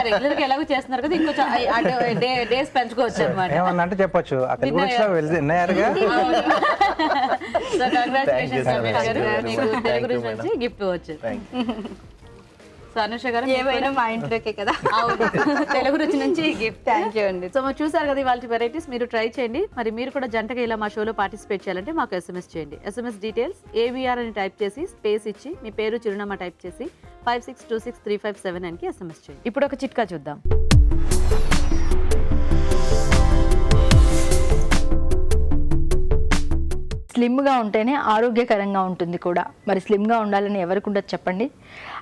రెగ్యులర్ గా ఎలాగో చేస్తున్నారు కదా, ఇంకొంచెం డేస్ పెంచుకోవచ్చు అనమాట. ఏమన్నా అంటే చెప్పొచ్చు, అక్కడ గురించి వెళ్ళినారుగా. సో కంగ్రాచులేషన్స్ రమేష్ గారు, మీకు తెలుగు రుచి నుంచి గిఫ్ట్ వచ్చు. సో అనుష గారు ఏమైనా మా ఇంట్లోకే కదా. అవును, తెలుగు రుచి నుంచి గిఫ్ట్. థ్యాంక్ యూ అండి. సో మరి చూసారు కదా ఇవాళ వెరైటీస్, మీరు ట్రై చేయండి. మరి మీరు కూడా జంటగా ఇలా మా షోలో పార్టిసిపేట్ చేయాలంటే మాకు SMS చేయండి. SMS డీటెయిల్స్ AVR అని టైప్ చేసి స్పేస్ ఇచ్చి మీ పేరు చిరునామా టైప్ చేసి 56263579కి SMS చేయండి. ఇప్పుడు ఒక చిట్కా చూద్దాం. స్లిమ్గా ఉంటేనే ఆరోగ్యకరంగా ఉంటుంది కూడా. మరి స్లిమ్గా ఉండాలని ఎవరికి ఉండదు చెప్పండి.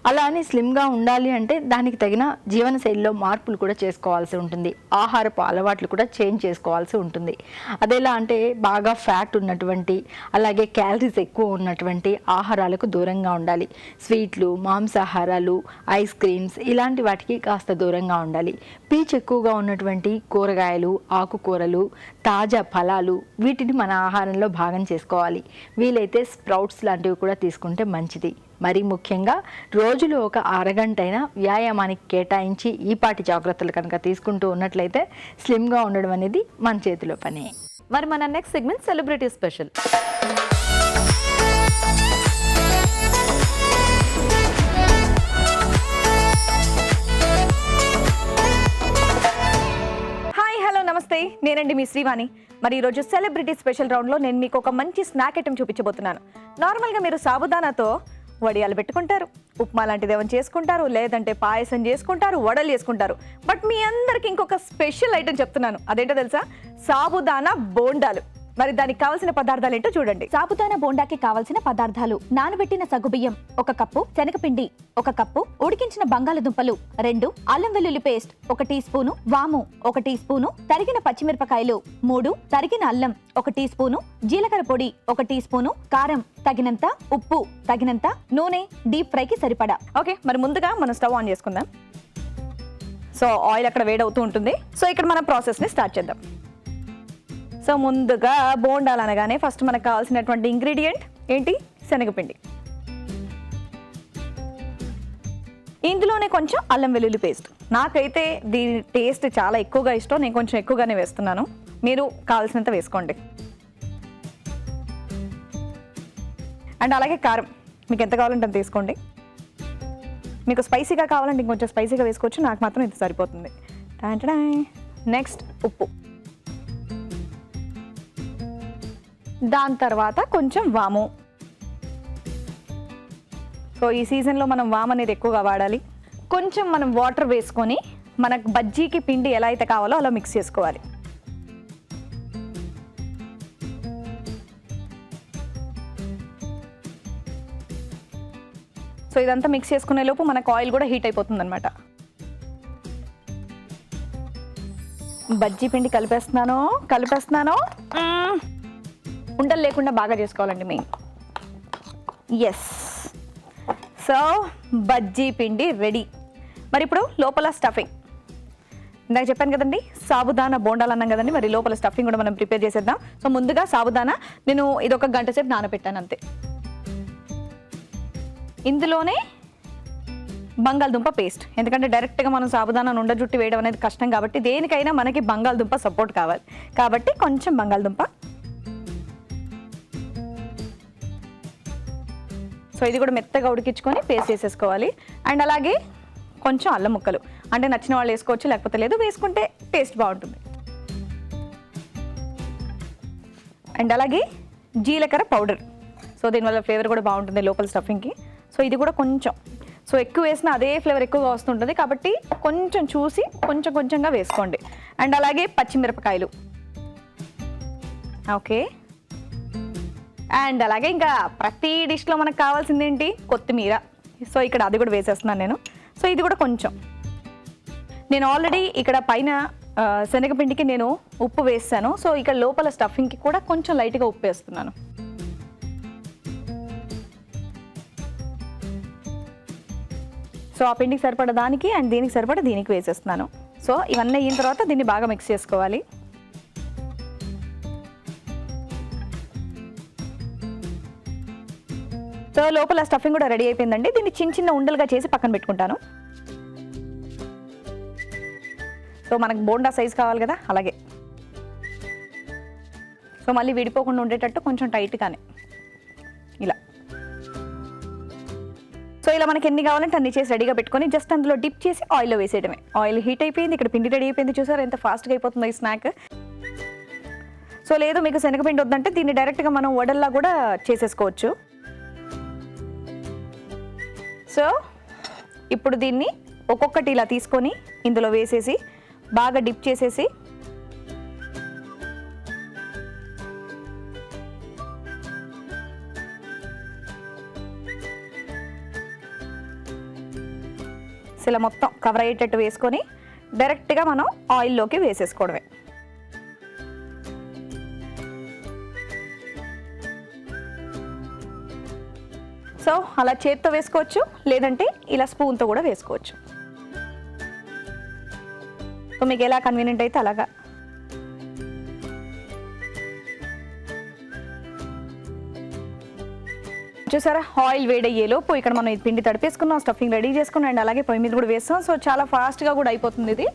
అలా అని స్లిమ్గా ఉండాలి అంటే దానికి తగిన జీవనశైలిలో మార్పులు కూడా చేసుకోవాల్సి ఉంటుంది. ఆహారపు అలవాట్లు కూడా చేంజ్ చేసుకోవాల్సి ఉంటుంది. అదెలా అంటే బాగా ఫ్యాట్ ఉన్నటువంటి, అలాగే క్యాలరీస్ ఎక్కువ ఉన్నటువంటి ఆహారాలకు దూరంగా ఉండాలి. స్వీట్లు, మాంసాహారాలు, ఐస్ క్రీమ్స్ ఇలాంటి వాటికి కాస్త దూరంగా ఉండాలి. పీచు ఎక్కువగా ఉన్నటువంటి కూరగాయలు, ఆకుకూరలు, తాజా ఫలాలు వీటిని మన ఆహారంలో భాగం చేసుకోవాలి. వీలైతే స్ప్రౌట్స్ లాంటివి కూడా తీసుకుంటే మంచిది. మరి ముఖ్యంగా రోజులో ఒక అరగంటైనా వ్యాయామానికి కేటాయించి ఈ పాటి జాగ్రత్తలు కనుక తీసుకుంటూ ఉన్నట్లయితే స్లిమ్గా ఉండడం అనేది మన చేతిలో పనే. మరి మన next segment celebrity special. Hi hello నమస్తే, నేనండి మీ శ్రీవాణి. మరి ఈరోజు సెలబ్రిటీ స్పెషల్ రౌండ్లో నేను మీకు ఒక మంచి స్నాక్ ఐటమ్ చూపించబోతున్నాను. నార్మల్గా మీరు సాబుదానాతో వడియాలు పెట్టుకుంటారు, ఉప్మా లాంటిది ఏమైనా చేసుకుంటారు, లేదంటే పాయసం చేసుకుంటారు, వడలు చేసుకుంటారు. బట్ మీ అందరికి ఇంకొక స్పెషల్ ఐటమ్ చెప్తున్నాను. అదేంటో తెలుసా? సాబుదానా బోండాలు. మరి దానికి కావాల్సిన పదార్థాలు ఏంటో చూడండి. సాబుదానా బోండాకి కావలసిన పదార్థాలు: నానబెట్టిన సగ్గుబియ్యం 1 కప్పు, శనగపిండి 1 కప్పు, ఉడికించిన బంగాళదుంపలు 2, అల్లం వెల్లుల్లి పేస్ట్ 1 టీ స్పూను, వాము 1 టీ స్పూను, తరిగిన పచ్చిమిరపకాయలు 3, తరిగిన అల్లం 1 టీ స్పూను, జీలకర్ర పొడి 1 టీ స్పూను, కారం తగినంత, ఉప్పు తగినంత, నూనె డీప్ ఫ్రైకి సరిపడా. ఓకే, మరి ముందుగా మనం స్టవ్ ఆన్ చేసుకుందాం. సో ఆయిల్ అక్కడ వేడవుతూ ఉంటుంది. సో ఇక్కడ మన ప్రాసెస్ని స్టార్ట్ చేద్దాం. సో ముందుగా బోండాలు అనగానే ఫస్ట్ మనకు కావాల్సినటువంటి ఇంగ్రీడియంట్ ఏంటి? శనగపిండి. ఇందులోనే కొంచెం అల్లం వెల్లుల్లి పేస్ట్. నాకైతే దీని టేస్ట్ చాలా ఎక్కువగా ఇష్టం, నేను కొంచెం ఎక్కువగానే వేస్తున్నాను. మీరు కావాల్సినంత వేసుకోండి. అండ్ అలాగే కారం మీకు ఎంత కావాలంటే అంత తీసుకోండి. మీకు స్పైసీగా కావాలంటే ఇంకొంచెం స్పైసీగా వేసుకోవచ్చు, నాకు మాత్రం ఇది సరిపోతుంది. నెక్స్ట్ ఉప్పు, దాని తర్వాత కొంచెం వాము. సో ఈ సీజన్లో మనం వాము అనేది ఎక్కువగా వాడాలి. కొంచెం మనం వాటర్ వేసుకొని మనకు బజ్జీకి పిండి ఎలా అయితే కావాలో అలా మిక్స్ చేసుకోవాలి. సో ఇదంతా మిక్స్ చేసుకునే లోపు మనకు ఆయిల్ కూడా హీట్ అయిపోతుంది అనమాట. బజ్జీ పిండి కలిపేస్తున్నాను. ఉండలు లేకుండా బాగా చేసుకోవాలండి మెయిన్. ఎస్, సో బజ్జీ పిండి రెడీ. మరి ఇప్పుడు లోపల స్టఫింగ్, ఇందాక చెప్పాను కదండి సాబుదానా బోండాలు అన్నాం కదండి, మరి లోపల స్టఫింగ్ కూడా మనం ప్రిపేర్ చేసేద్దాం. సో ముందుగా సాబుదానా నేను ఇది 1 గంట సేపు నానబెట్టాను అంతే. ఇందులోనే బంగాళదుంప పేస్ట్, ఎందుకంటే డైరెక్ట్గా మనం సాబుదానా నుండ జుట్టి వేయడం అనేది కష్టం కాబట్టి దేనికైనా మనకి బంగాళదుంప సపోర్ట్ కావాలి. కాబట్టి కొంచెం బంగాళదుంప. సో ఇది కూడా మెత్తగా ఉడికించుకొని పేస్ట్ చేసేసుకోవాలి. అండ్ అలాగే కొంచెం అల్లం ముక్కలు, అంటే నచ్చిన వాళ్ళు వేసుకోవచ్చు, లేకపోతే లేదు, వేసుకుంటే టేస్ట్ బాగుంటుంది. అండ్ అలాగే జీలకర్ర పౌడర్, సో దీనివల్ల ఫ్లేవర్ కూడా బాగుంటుంది లోపల స్టఫింగ్కి. సో ఇది కూడా కొంచెం, సో ఎక్కువ వేసినా అదే ఫ్లేవర్ ఎక్కువగా వస్తుంటుంది కాబట్టి కొంచెం చూసి కొంచెంగా వేసుకోండి. అండ్ అలాగే పచ్చిమిరపకాయలు. ఓకే, అండ్ అలాగే ఇంకా ప్రతి డిష్లో మనకు కావాల్సింది ఏంటి? కొత్తిమీర. సో ఇక్కడ అది కూడా వేసేస్తున్నాను నేను. సో ఇది కూడా కొంచెం. నేను ఆల్రెడీ ఇక్కడ పైన శనగపిండికి నేను ఉప్పు వేస్తాను. సో ఇక్కడ లోపల స్టఫింగ్కి కూడా కొంచెం లైట్గా ఉప్పు వేస్తున్నాను. సో ఆ పిండికి సరిపడ దానికి అండ్ దీనికి సరిపడ దీనికి వేసేస్తున్నాను. సో ఇవన్నీ అయిన తర్వాత దీన్ని బాగా మిక్స్ చేసుకోవాలి. సో లోపల స్టఫింగ్ కూడా రెడీ అయిపోయిందండి. దీన్ని చిన్న చిన్న ఉండలుగా చేసి పక్కన పెట్టుకుంటాను. సో మనకు బోండా సైజ్ కావాలి కదా, అలాగే. సో మళ్ళీ విడిపోకుండా ఉండేటట్టు కొంచెం టైట్గానే ఇలా. సో ఇలా మనకి ఎన్ని కావాలంటే అన్ని చేసి రెడీగా పెట్టుకొని జస్ట్ అందులో డిప్ చేసి ఆయిల్లో వేసేయడమే. ఆయిల్ హీట్ అయిపోయింది, ఇక్కడ పిండి రెడీ అయిపోయింది. చూసారు ఎంత ఫాస్ట్గా అయిపోతుందో ఈ స్నాక్. సో లేదు మీకు శనగపిండి వద్దంటే దీన్ని డైరెక్ట్గా మనం వడల్లా కూడా చేసేసుకోవచ్చు. సో ఇప్పుడు దీన్ని ఒక్కొక్కటి ఇలా తీసుకొని ఇందులో వేసేసి బాగా డిప్ చేసేసి ఇలా మొత్తం కవర్ అయ్యేటట్టు వేసుకొని డైరెక్ట్గా మనం ఆయిల్లోకి వేసేసుకోవడమే. సో అలా చేత్తో వేసుకోవచ్చు, లేదంటే ఇలా స్పూన్తో కూడా వేసుకోవచ్చు. సో మీకు ఎలా కన్వీనియంట్ అయితే అలాగా. చూసారా ఆయిల్ వేడయ్యేలోపు ఇక్కడ మనం ఇది పిండి తడిపేసుకున్నాం, స్టఫింగ్ రెడీ చేసుకున్నాం అండ్ అలాగే పొయ్యి మీద కూడా వేస్తాం. సో చాలా ఫాస్ట్గా కూడా అయిపోతుంది ఇది.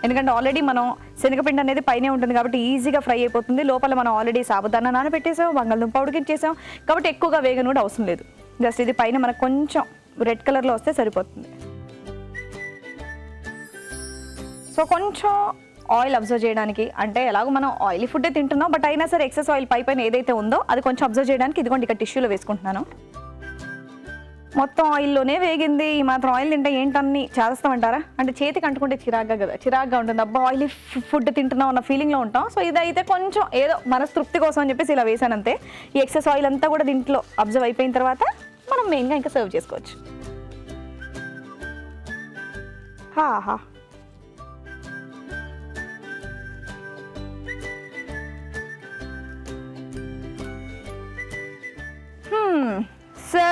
ఎందుకంటే ఆల్రెడీ మనం శనగపిండి అనేది పైనే ఉంటుంది కాబట్టి ఈజీగా ఫ్రై అయిపోతుంది. లోపల మనం ఆల్రెడీ సాబుదానా నానబెట్టేసాం, బంగాళదుంప ఉడికించేసాం కాబట్టి ఎక్కువగా వేగన కూడా అవసరం లేదు. జస్ట్ ఇది పైన మనకు కొంచెం రెడ్ కలర్లో వస్తే సరిపోతుంది. సో కొంచెం ఆయిల్ అబ్జర్వ్ చేయడానికి, అంటే ఎలాగో మనం ఆయిలీ ఫుడ్డే తింటున్నాం బట్ అయినా సరే ఎక్సెస్ ఆయిల్ పైన ఏదైతే ఉందో అది కొంచెం అబ్జర్వ్ చేయడానికి ఇదిగోండి ఇక్కడ టిష్యూలో వేసుకుంటున్నాను. మొత్తం ఆయిల్లోనే వేగింది. ఈ మాత్రం ఆయిల్ తింటే ఏంటన్నీ చేస్తామంటారా? అంటే చేతికి అంటుకుంటే చిరాగ్గా ఉంటుంది. అబ్బా ఆయిలీ ఫుడ్ తింటున్నాం అన్న ఫీలింగ్లో ఉంటాం. సో ఇదైతే కొంచెం ఏదో మనస్తృప్తి కోసం అని చెప్పేసి ఇలా వేసాను అంతే. ఈ ఎక్సెస్ ఆయిల్ అంతా కూడా దీంట్లో అబ్జర్వ్ అయిపోయిన తర్వాత మనం మెయిన్గా ఇంకా సర్వ్ చేసుకోవచ్చు. హాహా సో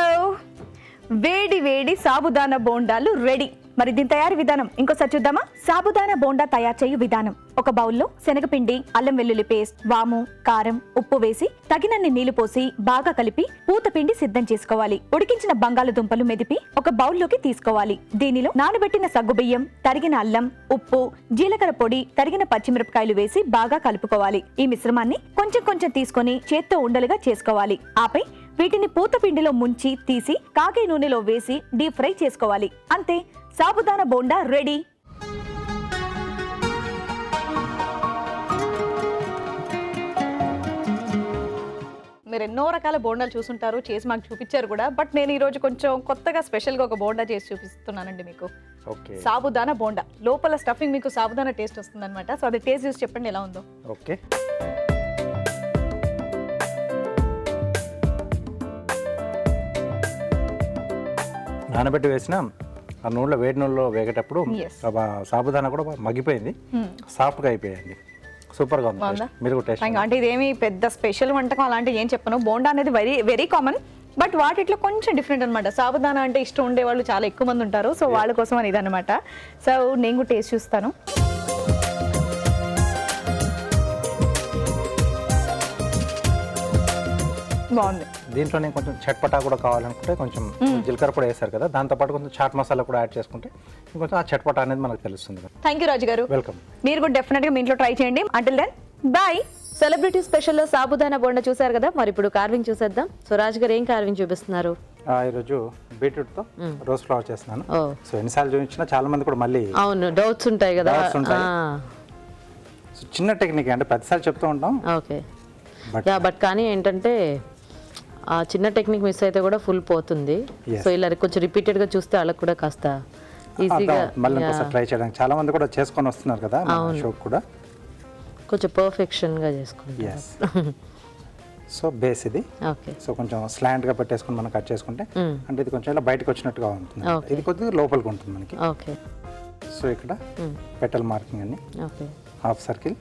వేడి వేడి సాబుదానా బోండాలు రెడీ. మరి దీని తయారీ విధానం ఇంకోసారి చూద్దామా? సాబుదానా బోండా తయారు చేయు విధానం: ఒక బౌల్లో శనగపిండి, అల్లం వెల్లుల్లి పేస్ట్, వాము, కారం, ఉప్పు వేసి తగినన్ని నీళ్లు పోసి బాగా కలిపి పూత పిండి సిద్ధం చేసుకోవాలి. ఉడికించిన బంగాళదుంపలు మెదిపి ఒక బౌల్లోకి తీసుకోవాలి. దీనిలో నానబెట్టిన సగ్గుబియ్యం, తరిగిన అల్లం, ఉప్పు, జీలకర్ర పొడి, తరిగిన పచ్చిమిరపకాయలు వేసి బాగా కలుపుకోవాలి. ఈ మిశ్రమాన్ని కొంచెం కొంచెం తీసుకొని చేత్తో ఉండలుగా చేసుకోవాలి. ఆపై వీటిని పూత పిండిలో ముంచి తీసి కాగే నూనెలో వేసి డీప్ ఫ్రై చేసుకోవాలి. అంతే, సాబుదానా బోండా రెడీ. మీరు ఎన్నో రకాల బోండాలు చూసుంటారు, చేసి మాకు చూపించారు కూడా. బట్ నేను ఈరోజు కొంచెం కొత్తగా స్పెషల్గా ఒక బోండా చేసి చూపిస్తున్నానండి మీకు. ఓకే, సాబుదానా బోండా. లోపల స్టఫింగ్ మీకు సాబుదానా టేస్ట్ వస్తుంది అనమాట. సో అది టేస్ట్ చూసి చెప్పండి ఎలా ఉందో. ఓకే. నానబెట్టి వేసిన ఆ నూనెలో, వేడి నూనెలో వేగేటప్పుడు సాబుదానా కూడా మగ్గిపోయింది, సాఫ్ట్గా అయిపోయింది. సూపర్గా ఉంది. మీరు కూడా టేస్ట్. అంటే ఇదేమి పెద్ద స్పెషల్ వంటకం అలాంటివి ఏం చెప్పను. బోండా అనేది వెరీ కామన్, బట్ వాటిలో కొంచెం డిఫరెంట్ అనమాట. సాబుదానా అంటే ఇష్టం ఉండే వాళ్ళు చాలా ఎక్కువ మంది ఉంటారు. సో వాళ్ళ కోసం అని ఇదనమాట. సో నేను కూడా టేస్ట్ చూస్తాను. బాగుంది. దీంట్లో నేను కొంచెం చట్పటా కూడా కావాలనుకుంటే కొంచెం జీలకర్ర కూడా వేస్తారు కదా, దాంతోపాటు కొంచెం చాట్ మసాలా కూడా యాడ్ చేసుకుంటే ఇంకొంచెం ఆ చట్పటా అనేది మనకు తెలుస్తుంది. థ్యాంక్ యూ రాజు గారు. వెల్కమ్. మీరు కూడా డెఫినెట్గా మీ ఇంట్లో ట్రై చేయండి. Until then bye. సెలబ్రిటీ స్పెషల్లో సాబుదానా బోండా చూసారు కదా, మరి ఇప్పుడు కార్వింగ్ చూసేద్దాం. సో రాజు గారు ఏం కార్వింగ్ చూపిస్తున్నారు? ఈరోజు బీట్రూట్తో రోజ్ ఫ్లవర్ చేస్తున్నాను. సో ఎన్నిసార్లు చూపించినా చాలా మంది కూడా మళ్ళీ అవును డౌట్స్ ఉంటాయి కదా. సో చిన్న టెక్నిక్ అంటే ప్రతిసారి చెప్తూ ఉంటాం. ఓకే, బట్ కానీ ఏంటంటే ఆ చిన్న టెక్నిక్ మిస్ అయితే కూడా ఫుల్ పోతుంది. సో ఇలా కొంచెం రిపీటెడ్గా చూస్తే వాళ్ళకి కూడా కాస్త ఈజీగా మళ్ళీ ట్రై చేయడానికి చాలా మంది కూడా చేసుకొని వస్తున్నారు కదా షోకి కూడా. కొంచెం పర్ఫెక్షన్గా చేసుకుంటాం. సో బేస్ ఇది. ఓకే. సో కొంచెం స్లాంట్గా పెట్టేసుకుని మనం కట్ చేసుకుంటే అంటే ఇది కొంచెం ఇలా బయటకు వచ్చినట్టుగా ఉంటుంది. ఇది కొద్దిగా లోపలికి ఉంటుంది మనకి. ఓకే. సో ఇక్కడ పెటల్ మార్కింగ్ అండి, ఓకే. Half circle.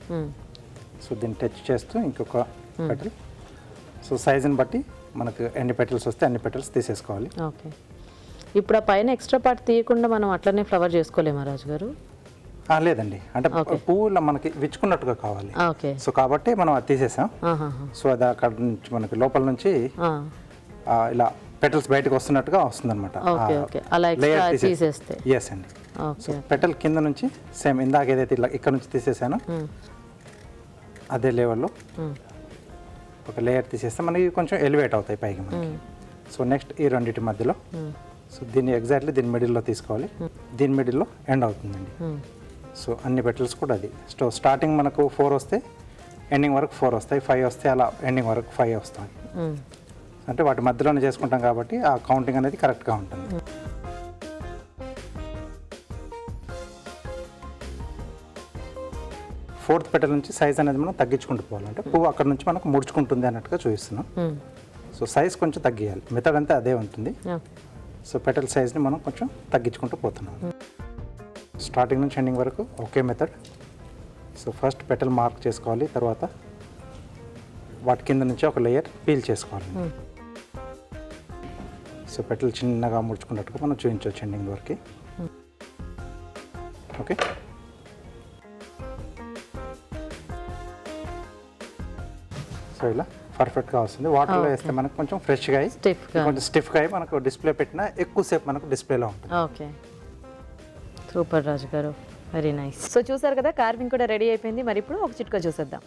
సో దీన్ని టచ్ చేస్తూ ఇంకొక పెటల్. సో సైజుని బట్టి మనకు ఎన్ని పెటల్స్ వస్తే అన్ని పెటల్స్ తీసేసుకోవాలి. ఓకే. ఇప్పుడు ఆ పైన ఎక్స్ట్రా పార్ట్ తీయకుండా మనం అట్లనే ఫ్లవర్ చేసుకోలేమా రాజు గారు? లేదండి, అంటే పువ్వులో మనకి విచ్చుకున్నట్టుగా కావాలి. ఓకే. సో కాబట్టి మనం అది తీసేసాం. సో అది అక్కడ నుంచి మనకి లోపల నుంచి ఇలా పెటల్స్ బయటకు వస్తున్నట్టుగా వస్తుందన్నమాట. Okay okay. అలా ఎక్స్ట్రా తీసేస్తే. ఎస్ అండి. సో పెటల్ కింద నుంచి సేమ్ ఇందాక ఏదైతే ఇలా ఇక్కడ నుంచి తీసేసానో అదే లెవెల్లో ఒక లేయర్ తీసేస్తే మనకి కొంచెం ఎలివేట్ అవుతాయి పైకి మనకి. సో నెక్స్ట్ ఈ రెండింటి మధ్యలో, సో దీన్ని ఎగ్జాక్ట్లీ దీని మిడిల్లో తీసుకోవాలి. దీని మిడిల్లో ఎండ్ అవుతుందండి. సో అన్ని పెటల్స్ కూడా అది స్టార్టింగ్ మనకు 4 వస్తే ఎండింగ్ వరకు 4 వస్తాయి, 5 వస్తే అలా ఎండింగ్ వరకు 5 వస్తాయి. అంటే వాటి మధ్యలోనే చేసుకుంటాం కాబట్టి ఆ కౌంటింగ్ అనేది కరెక్ట్గా ఉంటుంది. ఫోర్త్ పెటల్ నుంచి సైజ్ అనేది మనం తగ్గించుకుంటూ పోవాలంటే పువ్వు అక్కడ నుంచి మనకు ముడుచుకుంటుంది అన్నట్టుగా చూపిస్తున్నాం. సో సైజ్ కొంచెం తగ్గియాలి, మెథడ్ అంతా అదే ఉంటుంది. సో పెటల్ సైజ్ని మనం కొంచెం తగ్గించుకుంటూ పోతున్నాం. స్టార్టింగ్ నుంచి ఎండింగ్ వరకు ఒకే method. So first petal mark చేసుకోవాలి, తర్వాత వాటి కింద నుంచి ఒక లేయర్ పీల్ చేసుకోవాలి. సో పెటల్ చిన్నగా ముడుచుకున్నట్టుగా మనం చూపించవచ్చు ఎండింగ్ వరకు. ఓకే. సో ఇలా పర్ఫెక్ట్గా వస్తుంది. వాటర్లో వేస్తే మనకు కొంచెం ఫ్రెష్గా అయ్యి కొంచెం స్టిఫ్గా అయ్యి మనకు డిస్ప్లే పెట్టినా ఎక్కువసేపు మనకు డిస్ప్లేలో ఉంటుంది. ఓకే, సూపర్ రాజు గారు, వెరీ నైస్. సో చూసారు కదా, కార్వింగ్ కూడా రెడీ అయిపోయింది. మరి ఇప్పుడు ఒక చిట్కా చూసేద్దాం.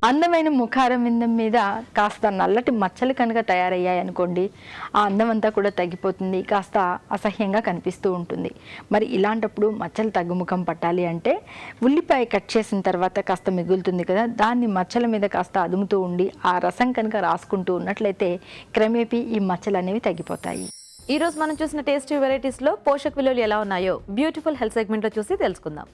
అందమైన ముఖారవిందం మీద కాస్త నల్లటి మచ్చలు కనుక తయారయ్యాయి అనుకోండి, ఆ అందం అంతా కూడా తగ్గిపోతుంది, కాస్త అసహ్యంగా కనిపిస్తూ ఉంటుంది. మరి ఇలాంటప్పుడు మచ్చలు తగ్గుముఖం పట్టాలి అంటే ఉల్లిపాయ కట్ చేసిన తర్వాత కాస్త మిగులుతుంది కదా, దాన్ని మచ్చల మీద కాస్త అదుముతూ ఉండి ఆ రసం కనుక రాసుకుంటూ ఉన్నట్లయితే క్రమేపీ ఈ మచ్చలు అనేవి తగ్గిపోతాయి. ఈ రోజు మనం చూసిన టేస్టీ వెరైటీస్లో పోషక విలువలు ఎలా ఉన్నాయో బ్యూటిఫుల్ హెల్త్ సెగ్మెంట్లో చూసి తెలుసుకుందాం.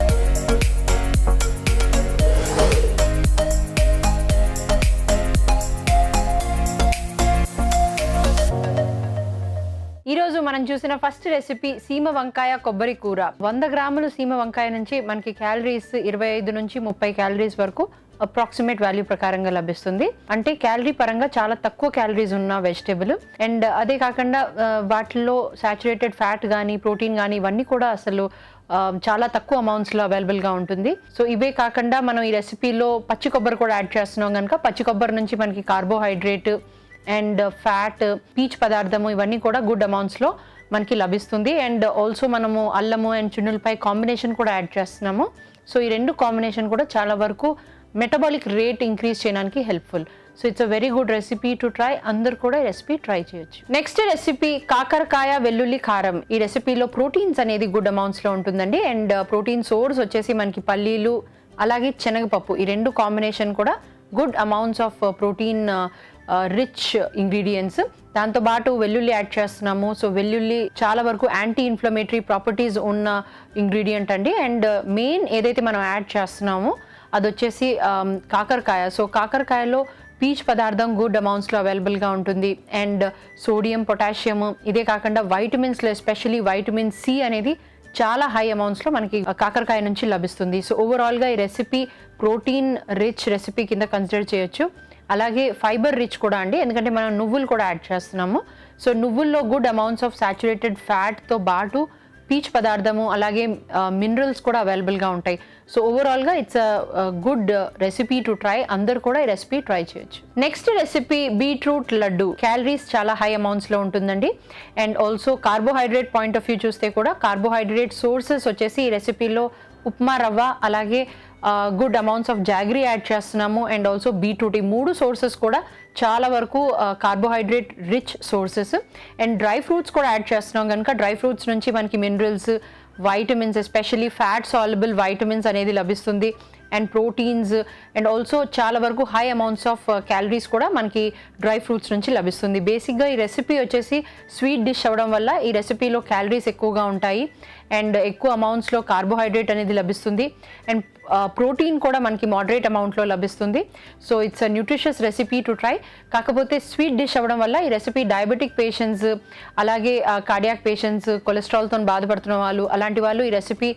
ఈరోజు మనం చూసిన ఫస్ట్ రెసిపీ సీమ వంకాయ కొబ్బరి కూర. 100 గ్రాములు సీమ వంకాయ నుంచి మనకి క్యాలరీస్ 25 నుంచి 30 క్యాలరీస్ వరకు అప్రాక్సిమేట్ వాల్యూ ప్రకారంగా లభిస్తుంది. అంటే క్యాలరీ పరంగా చాలా తక్కువ క్యాలరీస్ ఉన్న వెజిటేబుల్. అండ్ అదే కాకుండా వాటిల్లో సాచురేటెడ్ ఫ్యాట్ కానీ ప్రోటీన్ కానీ ఇవన్నీ కూడా అసలు చాలా తక్కువ అమౌంట్స్లో అవైలబుల్గా ఉంటుంది. సో ఇవే కాకుండా మనం ఈ రెసిపీలో పచ్చి కొబ్బరి కూడా యాడ్ చేస్తున్నాం కనుక పచ్చి కొబ్బరి నుంచి మనకి కార్బోహైడ్రేట్ అండ్ ఫ్యాట్, పీచ్ పదార్థము ఇవన్నీ కూడా గుడ్ అమౌంట్స్లో మనకి లభిస్తుంది. అండ్ ఆల్సో మనము అల్లము అండ్ చున్నులపై కాంబినేషన్ కూడా యాడ్ చేస్తున్నాము. సో ఈ రెండు కాంబినేషన్ కూడా చాలా వరకు మెటబాలిక్ రేట్ ఇంక్రీజ్ చేయడానికి helpful. So it's a very good recipe to try. అందరు కూడా ఈ రెసిపీ ట్రై చేయొచ్చు. నెక్స్ట్ రెసిపీ కాకరకాయ వెల్లుల్లి కారం. ఈ రెసిపీలో ప్రోటీన్స్ అనేది గుడ్ అమౌంట్స్లో ఉంటుందండి. అండ్ ప్రోటీన్ సోర్స్ వచ్చేసి మనకి పల్లీలు అలాగే శనగపప్పు, ఈ రెండు కాంబినేషన్ కూడా good amounts of protein rich ingredients. దాంతోపాటు వెల్లుల్లి యాడ్ చేస్తున్నాము. సో వెల్లుల్లి చాలా వరకు యాంటీ ఇన్ఫ్లమేటరీ ప్రాపర్టీస్ ఉన్న ఇంగ్రీడియంట్ అండి. అండ్ మెయిన్ ఏదైతే మనం యాడ్ చేస్తున్నామో అది వచ్చేసి కాకరకాయ. సో కాకరకాయలో పీచ్ పదార్థం గుడ్ అమౌంట్స్లో అవైలబుల్గా ఉంటుంది. అండ్ సోడియం, పొటాషియం, ఇదే కాకుండా వైటమిన్స్లో ఎస్పెషలీ వైటమిన్ సి అనేది చాలా హై అమౌంట్స్లో మనకి కాకరకాయ నుంచి లభిస్తుంది. సో ఓవరాల్గా ఈ రెసిపీ ప్రోటీన్ రిచ్ రెసిపీ కింద కన్సిడర్ చేయొచ్చు. అలాగే ఫైబర్ రిచ్ కూడా అండి, ఎందుకంటే మనం నువ్వులు కూడా యాడ్ చేస్తున్నాము. సో నువ్వుల్లో గుడ్ అమౌంట్స్ ఆఫ్ సాచురేటెడ్ ఫ్యాట్తో పాటు పీచ్ పదార్థము అలాగే మినరల్స్ కూడా అవైలబుల్గా ఉంటాయి. సో ఓవరాల్గా it's a good recipe to try. అందరు కూడా ఈ రెసిపీ ట్రై చేయొచ్చు. Next recipe beetroot laddu. Calories చాలా హై అమౌంట్స్లో ఉంటుందండి. And also carbohydrate point of view చూస్తే కూడా కార్బోహైడ్రేట్ సోర్సెస్ వచ్చేసి ఈ రెసిపీలో ఉప్మా రవ్వ అలాగే good amounts of jaggery add చేస్తున్నాము. అండ్ ఆల్సో బీట్రూట్, ఈ 3 సోర్సెస్ కూడా చాలా వరకు carbohydrate rich sources. And dry fruits కూడా యాడ్ చేస్తున్నాం కనుక డ్రై ఫ్రూట్స్ నుంచి మనకి minerals, vitamins, especially fat soluble vitamins అనేది లభిస్తుంది. అండ్ ప్రోటీన్స్ అండ్ ఆల్సో చాలా వరకు హై అమౌంట్స్ ఆఫ్ క్యాలరీస్ కూడా మనకి డ్రై ఫ్రూట్స్ నుంచి లభిస్తుంది. బేసిక్గా ఈ రెసిపీ వచ్చేసి స్వీట్ డిష్ అవ్వడం వల్ల ఈ రెసిపీలో క్యాలరీస్ ఎక్కువగా ఉంటాయి అండ్ ఎక్కువ అమౌంట్స్లో కార్బోహైడ్రేట్ అనేది లభిస్తుంది. అండ్ ప్రోటీన్ కూడా మనకి మోడరేట్ అమౌంట్లో లభిస్తుంది. So it's a nutritious recipe to try. కాకపోతే స్వీట్ డిష్ అవ్వడం వల్ల ఈ రెసిపీ డయాబెటిక్ పేషెంట్స్, అలాగే కార్డియాక్ పేషెంట్స్, కొలెస్ట్రాల్తో బాధపడుతున్న వాళ్ళు, అలాంటి వాళ్ళు ఈ రెసిపీ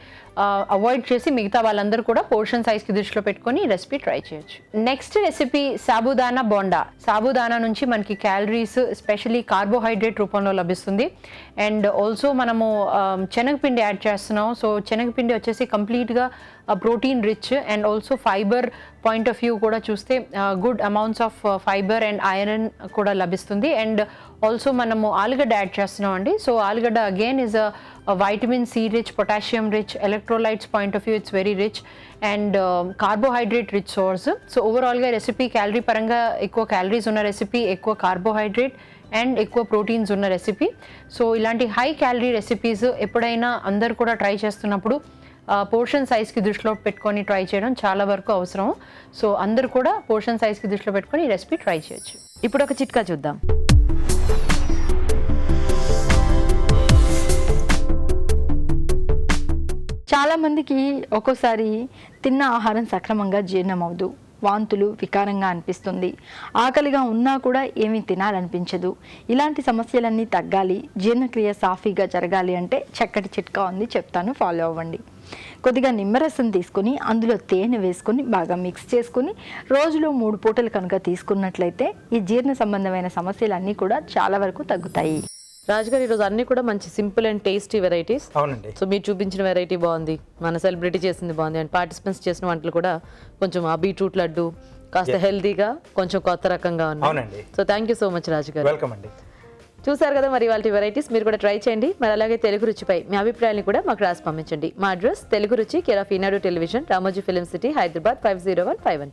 అవాయిడ్ చేసి మిగతా వాళ్ళందరూ కూడా పోర్షన్ సైజ్కి దృష్టిలో పెట్టుకొని ఈ రెసిపీ ట్రై చేయొచ్చు. Next recipe sabudana bonda. సాబుదానా నుంచి మనకి క్యాలరీస్ ఎస్పెషలీ కార్బోహైడ్రేట్ రూపంలో లభిస్తుంది. అండ్ ఆల్సో మనము శనగపిండి యాడ్ చేస్తున్నాం. సో శనగపిండి వచ్చేసి కంప్లీట్గా protein rich and also fibre point of view కూడా చూస్తే good amounts of fibre and iron కూడా లభిస్తుంది. అండ్ ఆల్సో మనము ఆలుగడ్డ యాడ్ చేస్తున్నాం అండి. సో ఆలుగడ్డ again is vitamin C rich, potassium rich, electrolytes point of view it's very rich and carbohydrate rich source. So ఓవరాల్గా రెసిపీ క్యాలరీ పరంగా ఎక్కువ క్యాలరీస్ ఉన్న రెసిపీ, ఎక్కువ కార్బోహైడ్రేట్ అండ్ ఎక్కువ ప్రోటీన్స్ ఉన్న రెసిపీ. సో ఇలాంటి హై క్యాలరీ రెసిపీస్ ఎప్పుడైనా అందరు కూడా ట్రై చేస్తున్నప్పుడు పోర్షన్ సైజ్కి దృష్టిలో పెట్టుకొని ట్రై చేయడం చాలా వరకు అవసరం. సో అందరు కూడా పోర్షన్ సైజ్కి దృష్టిలో పెట్టుకొని ఈ రెసిపీ ట్రై చేయొచ్చు. ఇప్పుడు ఒక చిట్కా చూద్దాం. చాలా మందికి ఒక్కోసారి తిన్న ఆహారం సక్రమంగా జీర్ణం అవ్వదు, వాంతులు వికారంగా అనిపిస్తుంది, ఆకలిగా ఉన్నా కూడా ఏమీ తినాలనిపించదు. ఇలాంటి సమస్యలన్నీ తగ్గాలి, జీర్ణక్రియ సాఫీగా జరగాలి అంటే చక్కటి చిట్కా ఉంది, చెప్తాను, ఫాలో అవ్వండి. కొద్దిగా నిమ్మరసం తీసుకొని అందులో తేనె వేసుకొని బాగా మిక్స్ చేసుకుని రోజులో 3 పూటలు కనుక తీసుకున్నట్లయితే ఈ జీర్ణ సంబంధమైన సమస్యలన్నీ కూడా చాలా వరకు తగ్గుతాయి. రాజుగారు ఈరోజు అన్ని కూడా మంచి సింపుల్ అండ్ టేస్టీ వెరైటీస్. అవునండి. సో మీరు చూపించిన వెరైటీ బాగుంది, మన సెలబ్రిటీ చేసింది బాగుంది, అండ్ పార్టిసిపెంట్స్ చేసిన వంటలు కూడా కొంచెం ఆ బీట్రూట్ లడ్డు కాస్త హెల్తీగా కొంచెం కొత్త రకంగా ఉన్నాయి. అవునండి. So thank you so much రాజుగారు. వెల్కమ్ అండి. చూసారు కదా మరి వాళ్ళ వెరైటీస్, మీరు కూడా ట్రై చేయండి. మరి అలాగే తెలుగు రుచిపై మీ అభిప్రాయాన్ని కూడా మాకు రాసి పంపించండి. మా అడ్రస్ తెలుగు రుచి, care of Eenadu television, Ramoji film city, Hyderabad 50151.